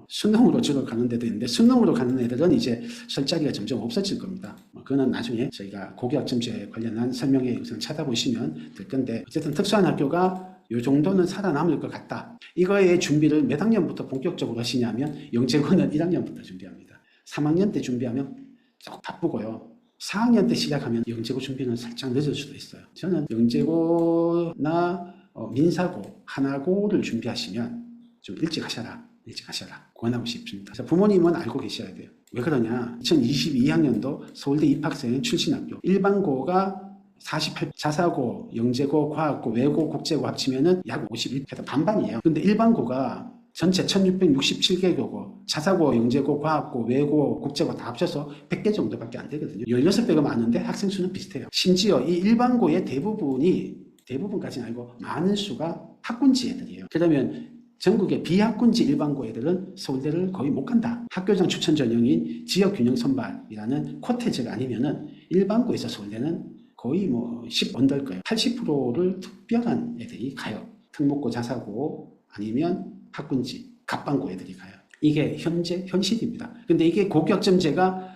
수능으로 주로 가는 데도 있는데 수능으로 가는 애들은 이제 설 자리가 점점 없어질 겁니다. 그거는 나중에 저희가 고교학점제 관련한 설명회 영상 찾아보시면 될 건데 어쨌든 특수한 학교가 이 정도는 살아남을 것 같다. 이거의 준비를 몇 학년부터 본격적으로 하시냐면 영재고는 1학년부터 준비합니다. 3학년 때 준비하면 조금 바쁘고요. 4학년 때 시작하면 영재고 준비는 살짝 늦을 수도 있어요. 저는 영재고나 민사고, 하나고를 준비하시면 좀 일찍 하셔라. 권하고 싶습니다. 그래서 부모님은 알고 계셔야 돼요. 왜 그러냐? 2022학년도 서울대 입학생 출신학교 일반고가 48, 자사고, 영재고, 과학고, 외고, 국제고 합치면은 약 51, 그래서 반반이에요. 근데 일반고가 전체 1667개고고 자사고, 영재고, 과학고, 외고, 국제고 다 합쳐서 100개 정도밖에 안 되거든요. 16배가 많은데 학생 수는 비슷해요. 심지어 이 일반고의 대부분까지는 아니고 많은 수가 학군지 애들이에요. 그러면 전국의 비학군지 일반고 애들은 서울대를 거의 못 간다. 학교장 추천 전형인 지역균형 선발이라는 쿼테제가 아니면은 일반고에서 서울대는 거의 뭐 10 언더일 거예요. 80%를 특별한 애들이 가요. 특목고, 자사고 아니면 학군지, 갑반고 애들이 가요. 이게 현실입니다. 근데 이게 고교학점제가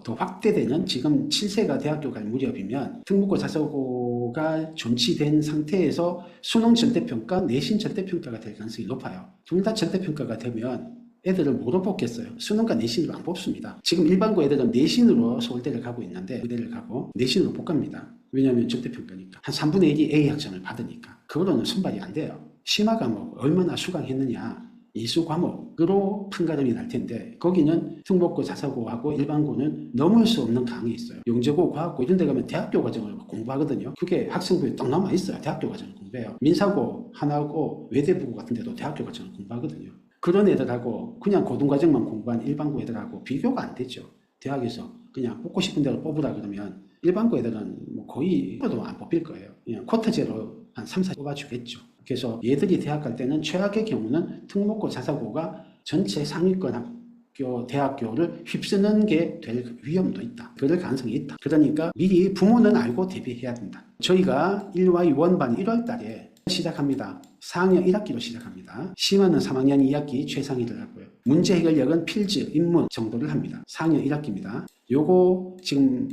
더 확대되는 지금 7세가 대학교 갈 무렵이면 특목고, 자사고가 존치된 상태에서 수능 절대평가, 내신 절대평가가 될 가능성이 높아요. 둘 다 절대평가가 되면 애들을 뭐로 뽑겠어요? 수능과 내신으로 안 뽑습니다. 지금 일반고 애들은 내신으로 서울대를 가고 있는데 의대를 가고 내신으로 못 갑니다. 왜냐하면 절대평가니까. 한 3분의 1이 A 학점을 받으니까. 그거로는 선발이 안 돼요. 심화 과목 얼마나 수강했느냐 이수 과목으로 판가름이 날 텐데 거기는 특목고, 자사고하고 일반고는 넘을 수 없는 강이 있어요. 영재고, 과학고 이런 데 가면 대학교 과정을 공부하거든요. 그게 학생부에 딱 남아 있어요. 대학교 과정을 공부해요. 민사고, 하나고, 외대부고 같은 데도 대학교 과정을 공부하거든요. 그런 애들하고 그냥 고등과정만 공부한 일반고 애들하고 비교가 안 되죠. 대학에서 그냥 뽑고 싶은 대로 뽑으라 그러면 일반고 애들은 뭐 거의 뽑아도 안 뽑힐 거예요. 그냥 쿼터제로 한 3, 4 뽑아주겠죠. 그래서 얘들이 대학 갈 때는 최악의 경우는 특목고, 자사고가 전체 상위권 학교, 대학교를 휩쓰는 게 될 위험도 있다. 그럴 가능성이 있다. 그러니까 미리 부모는 알고 대비해야 된다. 저희가 1와 2원반 1월 달에 시작합니다. 4학년 1학기로 시작합니다. 심화는 3학년 2학기 최상위를 하고요. 문제 해결력은 필즈, 인문 정도를 합니다. 4학년 1학기입니다. 요거 지금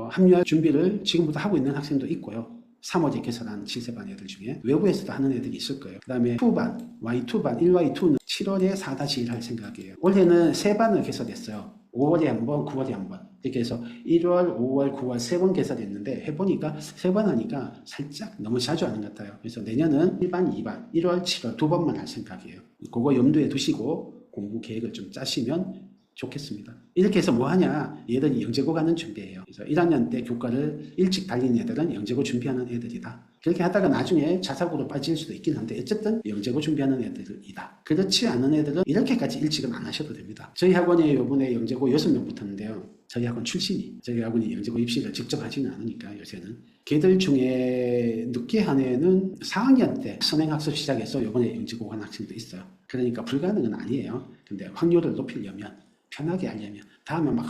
합류할 준비를 지금부터 하고 있는 학생도 있고요. 3월에 개설한 7세반 애들 중에 외부에서도 하는 애들이 있을 거예요. 그 다음에 2반, Y2반, 1Y2는 7월에 4-1 할 생각이에요. 올해는 3반을 개설했어요. 5월에 한 번, 9월에 한 번. 이렇게 해서 1월, 5월, 9월 3번 개설했는데 해보니까 3번 하니까 살짝 너무 자주 하는 것 같아요. 그래서 내년은 1반, 2반, 1월, 7월 2번만 할 생각이에요. 그거 염두에 두시고 공부 계획을 좀 짜시면 좋겠습니다. 이렇게 해서 뭐 하냐? 얘들이 영재고 가는 준비예요. 그래서 1학년 때 교과를 일찍 달린 애들은 영재고 준비하는 애들이다. 그렇게 하다가 나중에 자사고로 빠질 수도 있긴 한데 어쨌든 영재고 준비하는 애들이다. 그렇지 않은 애들은 이렇게까지 일찍은 안 하셔도 됩니다. 저희 학원에 이번에 영재고 6명 붙었는데요. 저희 학원이 영재고 입시를 직접 하지는 않으니까 요새는 걔들 중에 늦게 한 애는 4학년 때 선행학습 시작해서 이번에 영재고 간 학생도 있어요. 그러니까 불가능은 아니에요. 근데 확률을 높이려면 편하게 하려면 다음에 막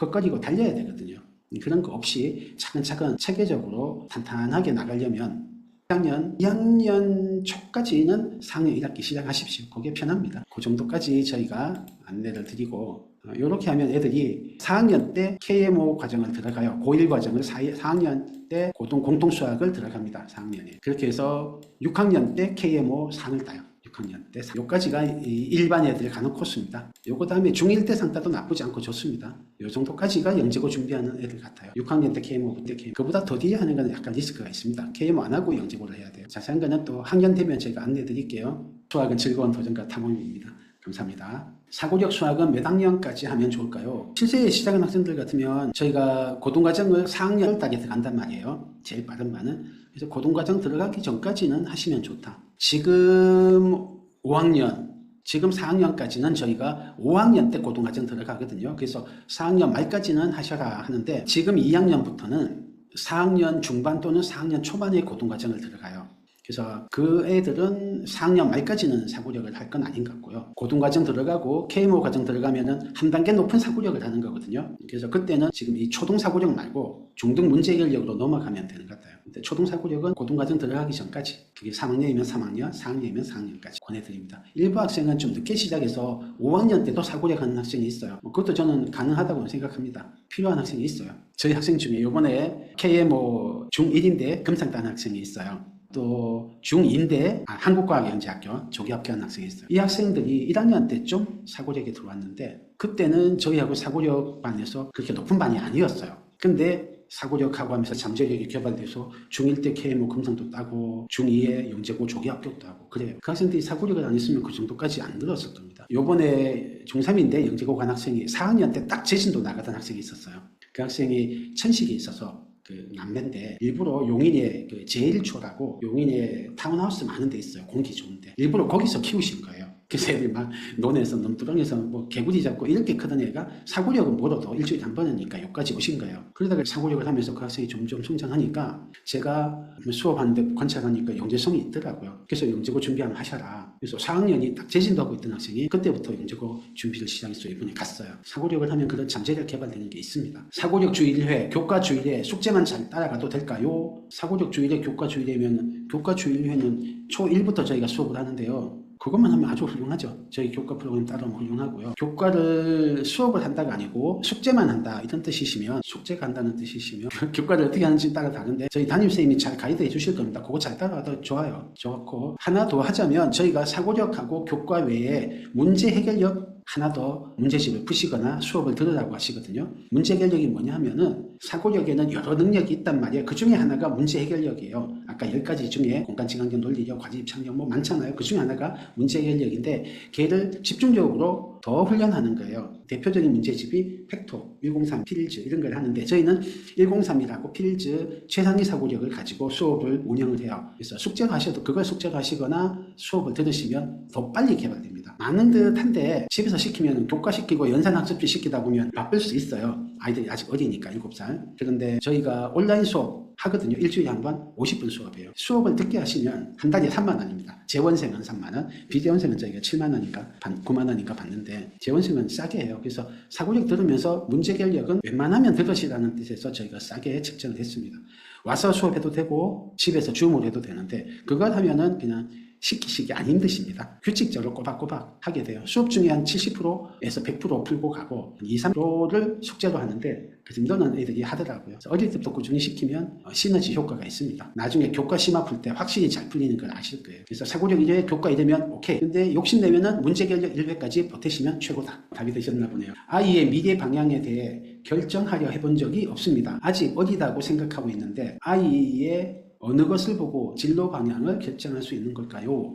헉헉거리고 달려야 되거든요. 그런 거 없이 차근차근 체계적으로 탄탄하게 나가려면 2학년 초까지는 4학년 1학기 시작하십시오. 그게 편합니다. 그 정도까지 저희가 안내를 드리고 이렇게 하면 애들이 4학년 때 KMO 과정을 들어가요. 고1 과정을 4학년 때 공통수학을 들어갑니다. 4학년에. 그렇게 해서 6학년 때 KMO 상을 따요. 6학년 때. 요까지가 일반 애들이 가는 코스입니다. 요거 다음에 중1 때 상 따도 나쁘지 않고 좋습니다. 요 정도까지가 영재고 준비하는 애들 같아요. 6학년 때 KMO, 그때 KMO. 그보다 더 뒤에 하는 건 약간 리스크가 있습니다. KMO 안 하고 영재고를 해야 돼요. 자세한 거는 또 학년 되면 제가 안내해 드릴게요. 수학은 즐거운 도전과 탐험입니다. 감사합니다. 사고력 수학은 몇 학년까지 하면 좋을까요? 7세에 시작한 학생들 같으면 저희가 고등과정을 4학년 달에 들어간단 말이에요. 제일 빠른 반은. 그래서 고등과정 들어가기 전까지는 하시면 좋다. 지금 5학년, 지금 4학년까지는 저희가 5학년 때 고등과정 들어가거든요. 그래서 4학년 말까지는 하셔라 하는데 지금 2학년부터는 4학년 중반 또는 4학년 초반에 고등과정을 들어가요. 그래서 그 애들은 4학년 말까지는 사고력을 할 건 아닌 것 같고요. 고등과정 들어가고 KMO 과정 들어가면은 한 단계 높은 사고력을 하는 거거든요. 그래서 그때는 지금 이 초등 사고력 말고 중등 문제 해결력으로 넘어가면 되는 것 같아요. 근데 초등 사고력은 고등과정 들어가기 전까지, 그게 3학년이면 3학년, 4학년이면 4학년까지 권해드립니다. 일부 학생은 좀 늦게 시작해서 5학년 때도 사고력 하는 학생이 있어요. 그것도 저는 가능하다고 생각합니다. 필요한 학생이 있어요. 저희 학생 중에 이번에 KMO 중1인데 금상 딴 학생이 있어요. 또 중2인데 한국과학영재학교 조기 합격한 학생이 있어요. 이 학생들이 1학년 때 좀 사고력에 들어왔는데 그때는 저희하고 사고력 반에서 그렇게 높은 반이 아니었어요. 근데 사고력하고 하면서 잠재력이 개발돼서 중1 때 KMO 금상도 따고 중2에 영재고 조기 합격도 하고 그래요. 그 학생들이 사고력을 안 했으면 그 정도까지 안 늘었을 겁니다. 요번에 중3인데 영재고 간 학생이 4학년 때 딱 제진도 나가던 학생이 있었어요. 그 학생이 천식이 있어서 그 남매인데 일부러 용인에 그 제1초라고 용인에 타운하우스 많은 데 있어요. 공기 좋은데 일부러 거기서 키우신 거예요. 그래서 애들이 막 논에서 넘두렁에서 뭐 개구리 잡고 이렇게 크던 애가 사고력은 멀어도 일주일에 한 번 하니까 여기까지 오신 거예요. 그러다가 사고력을 하면서 그 학생이 점점 성장하니까 제가 수업하는데 관찰하니까 영재성이 있더라고요. 그래서 영재고 준비 한번 하셔라. 그래서 4학년이 딱 재진도 하고 있던 학생이 그때부터 영재고 준비를 시작해서 이번에 갔어요. 사고력을 하면 그런 잠재력 개발되는 게 있습니다. 사고력 주일회, 교과 주일회 숙제만 잘 따라가도 될까요? 사고력 주일회, 교과 주일회면 교과 주일회는 초1부터 저희가 수업을 하는데요. 그것만 하면 아주 훌륭하죠. 저희 교과 프로그램 따르면 훌륭하고요. 교과를 수업을 한다가 아니고 숙제만 한다 이런 뜻이시면 숙제가 한다는 뜻이시면 교과를 어떻게 하는지 따라 다른데 저희 담임선생님이 잘 가이드해 주실 겁니다. 그거 잘 따라가도 좋아요. 좋고 하나 더 하자면 저희가 사고력하고 교과 외에 문제 해결력 하나 더 문제집을 푸시거나 수업을 들으라고 하시거든요. 문제 해결력이 뭐냐 하면은 사고력에는 여러 능력이 있단 말이에요. 그 중에 하나가 문제 해결력이에요. 아까 10가지 중에 공간지각력, 논리력, 과제입착력 뭐 많잖아요. 그 중에 하나가 문제 해결력인데 걔를 집중적으로 더 훈련하는 거예요. 대표적인 문제집이 팩토, 103, 필즈 이런 걸 하는데 저희는 103이라고 필즈 최상위 사고력을 가지고 수업을 운영을 해요. 그래서 숙제를 하셔도 그걸 숙제를 하시거나 수업을 들으시면 더 빨리 개발됩니다. 많은 듯한데 집에서 시키면 교과시키고 연산학습지 시키다 보면 바쁠 수 있어요. 아이들이 아직 어리니까 7살. 그런데 저희가 온라인 수업 하거든요. 일주일에 한 번 50분 수업이에요. 수업을 듣게 하시면 한 달에 3만 원입니다. 재원생은 3만 원, 비재원생은 저희가 7만 원인가 9만 원인가 받는데 재원생은 싸게 해요. 그래서 사고력 들으면서 문제 해결력은 웬만하면 들으시라는 뜻에서 저희가 싸게 책정을 했습니다. 와서 수업해도 되고 집에서 줌을 해도 되는데 그걸 하면은 그냥 시키시기 안 힘드십니다. 규칙적으로 꼬박꼬박 하게 돼요. 수업 중에 한 70%에서 100% 풀고 가고 2, 3%를 숙제로 하는데 그 정도는 애들이 하더라고요. 어릴 때부터 꾸준히 시키면 시너지 효과가 있습니다. 나중에 교과 심화 풀 때 확실히 잘 풀리는 걸 아실 거예요. 그래서 사고력 1회, 교과 1회면 오케이. 근데 욕심내면은 문제결력 1회까지 버티시면 최고다. 답이 되셨나 보네요. 아이의 미래 방향에 대해 결정하려 해본 적이 없습니다. 아직 어리다고 생각하고 있는데 아이의 어느 것을 보고 진로 방향을 결정할 수 있는 걸까요?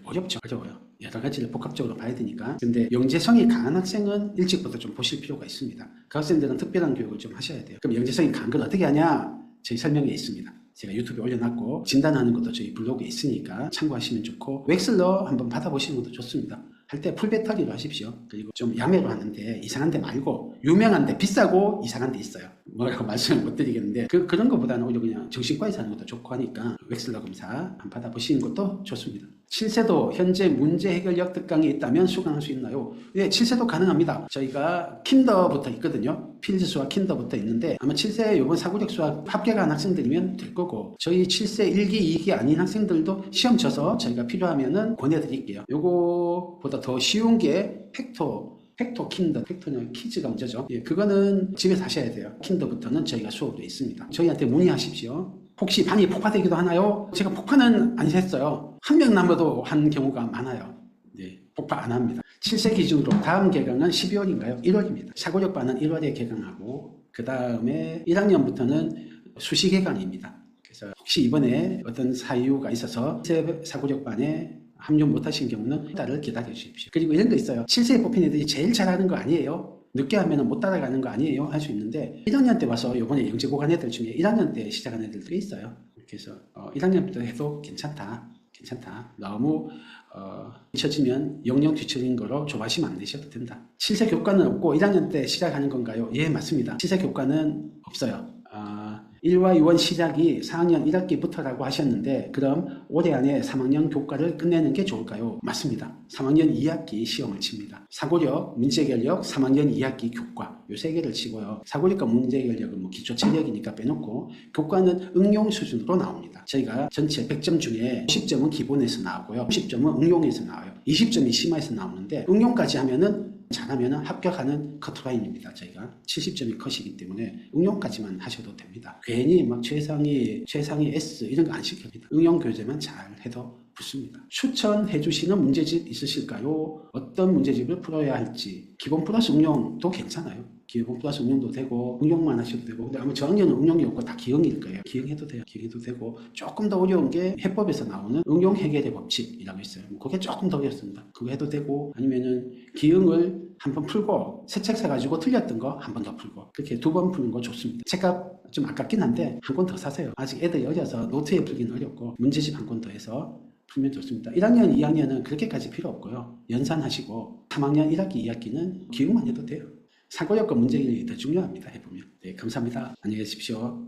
어렵죠. 어려워요. 여러 가지를 복합적으로 봐야 되니까. 근데 영재성이 강한 학생은 일찍부터 좀 보실 필요가 있습니다. 그 학생들은 특별한 교육을 좀 하셔야 돼요. 그럼 영재성이 강한 걸 어떻게 하냐? 저희 설명에 있습니다. 제가 유튜브에 올려놨고 진단하는 것도 저희 블로그에 있으니까 참고하시면 좋고 웩슬러 한번 받아보시는 것도 좋습니다. 할 때 풀배터리로 하십시오. 그리고 좀 야매로 하는데 이상한 데 말고 유명한데 비싸고 이상한 데 있어요. 뭐라고 말씀을 못 드리겠는데 그런 것보다는 오히려 그냥 정신과에서 하는 것도 좋고 하니까 웩슬러 검사 한번 받아보시는 것도 좋습니다. 7세도 현재 문제 해결력 특강이 있다면 수강할 수 있나요? 네, 7세도 가능합니다. 저희가 킨더부터 있거든요. 필즈 수학 킨더부터 있는데 아마 7세 이번 사고력 수학 합격한 학생들이면 될 거고 저희 7세 1기, 2기 아닌 학생들도 시험 쳐서 저희가 필요하면은 보내드릴게요. 요거보다 더 쉬운 게 팩토 킨더, 팩토는 키즈가 먼저죠. 예, 그거는 집에서 하셔야 돼요. 킨더부터는 저희가 수업도 있습니다. 저희한테 문의하십시오. 혹시 반이 폭파되기도 하나요? 제가 폭파는 안 했어요. 한 명 남아도 한 경우가 많아요. 네, 폭파 안 합니다. 7세 기준으로 다음 개강은 12월인가요? 1월입니다. 사고력 반은 1월에 개강하고 그 다음에 1학년부터는 수시 개강입니다. 그래서 혹시 이번에 어떤 사유가 있어서 7세 사고력 반에 합류 못하신 경우는 한 달을 기다려 주십시오. 그리고 이런 거 있어요. 7세에 뽑힌 애들이 제일 잘하는 거 아니에요? 늦게 하면 못 따라가는 거 아니에요? 할 수 있는데 1학년 때 와서 이번에 영재고 간 애들 중에 1학년 때 시작한 애들도 있어요. 그래서 1학년부터 해도 괜찮다. 너무 뒤처지면 영영 뒤처진 거로 조바시면 안 되셔도 된다. 7세 교과는 없고 1학년 때 시작하는 건가요? 예, 맞습니다. 7세 교과는 없어요. 1와 2원 시작이 4학년 1학기부터라고 하셨는데 그럼 올해 안에 3학년 교과를 끝내는 게 좋을까요? 맞습니다. 3학년 2학기 시험을 칩니다. 사고력, 문제해결력, 3학년 2학기 교과 요 세 개를 치고요. 사고력과 문제해결력은 뭐 기초체력이니까 빼놓고 교과는 응용 수준으로 나옵니다. 저희가 전체 100점 중에 50점은 기본에서 나오고요. 50점은 응용에서 나와요. 20점이 심화에서 나오는데 응용까지 하면은 잘하면 합격하는 커트라인입니다. 저희가 70점이 컷이기 때문에 응용까지만 하셔도 됩니다. 괜히 막 최상위 S 이런 거 안 시킵니다. 응용 교재만 잘 해도 붙습니다. 추천해 주시는 문제집 있으실까요? 어떤 문제집을 풀어야 할지 기본 플러스 응용도 괜찮아요. 기억 플러스 응용도 되고 응용만 하셔도 되고 근데 아마 저학년은 응용이 없고 다 기억일 거예요. 기억해도 돼요. 기억해도 되고 조금 더 어려운 게 해법에서 나오는 응용 해결의 법칙이라고 있어요. 그게 조금 더 어렵습니다. 그거 해도 되고 아니면은 기응을 한번 풀고 새 책 사가지고 틀렸던 거 한 번 더 풀고 그렇게 2번 푸는 거 좋습니다. 책값 좀 아깝긴 한데 한 권 더 사세요. 아직 애들이 어려서 노트에 풀기는 어렵고 문제집 한 권 더 해서 풀면 좋습니다. 1학년, 2학년은 그렇게까지 필요 없고요. 연산하시고 3학년 1학기, 2학기는 기억만 해도 돼요. 사고력과 문제일이 더 중요합니다. 해보면. 네, 감사합니다. 안녕히 계십시오.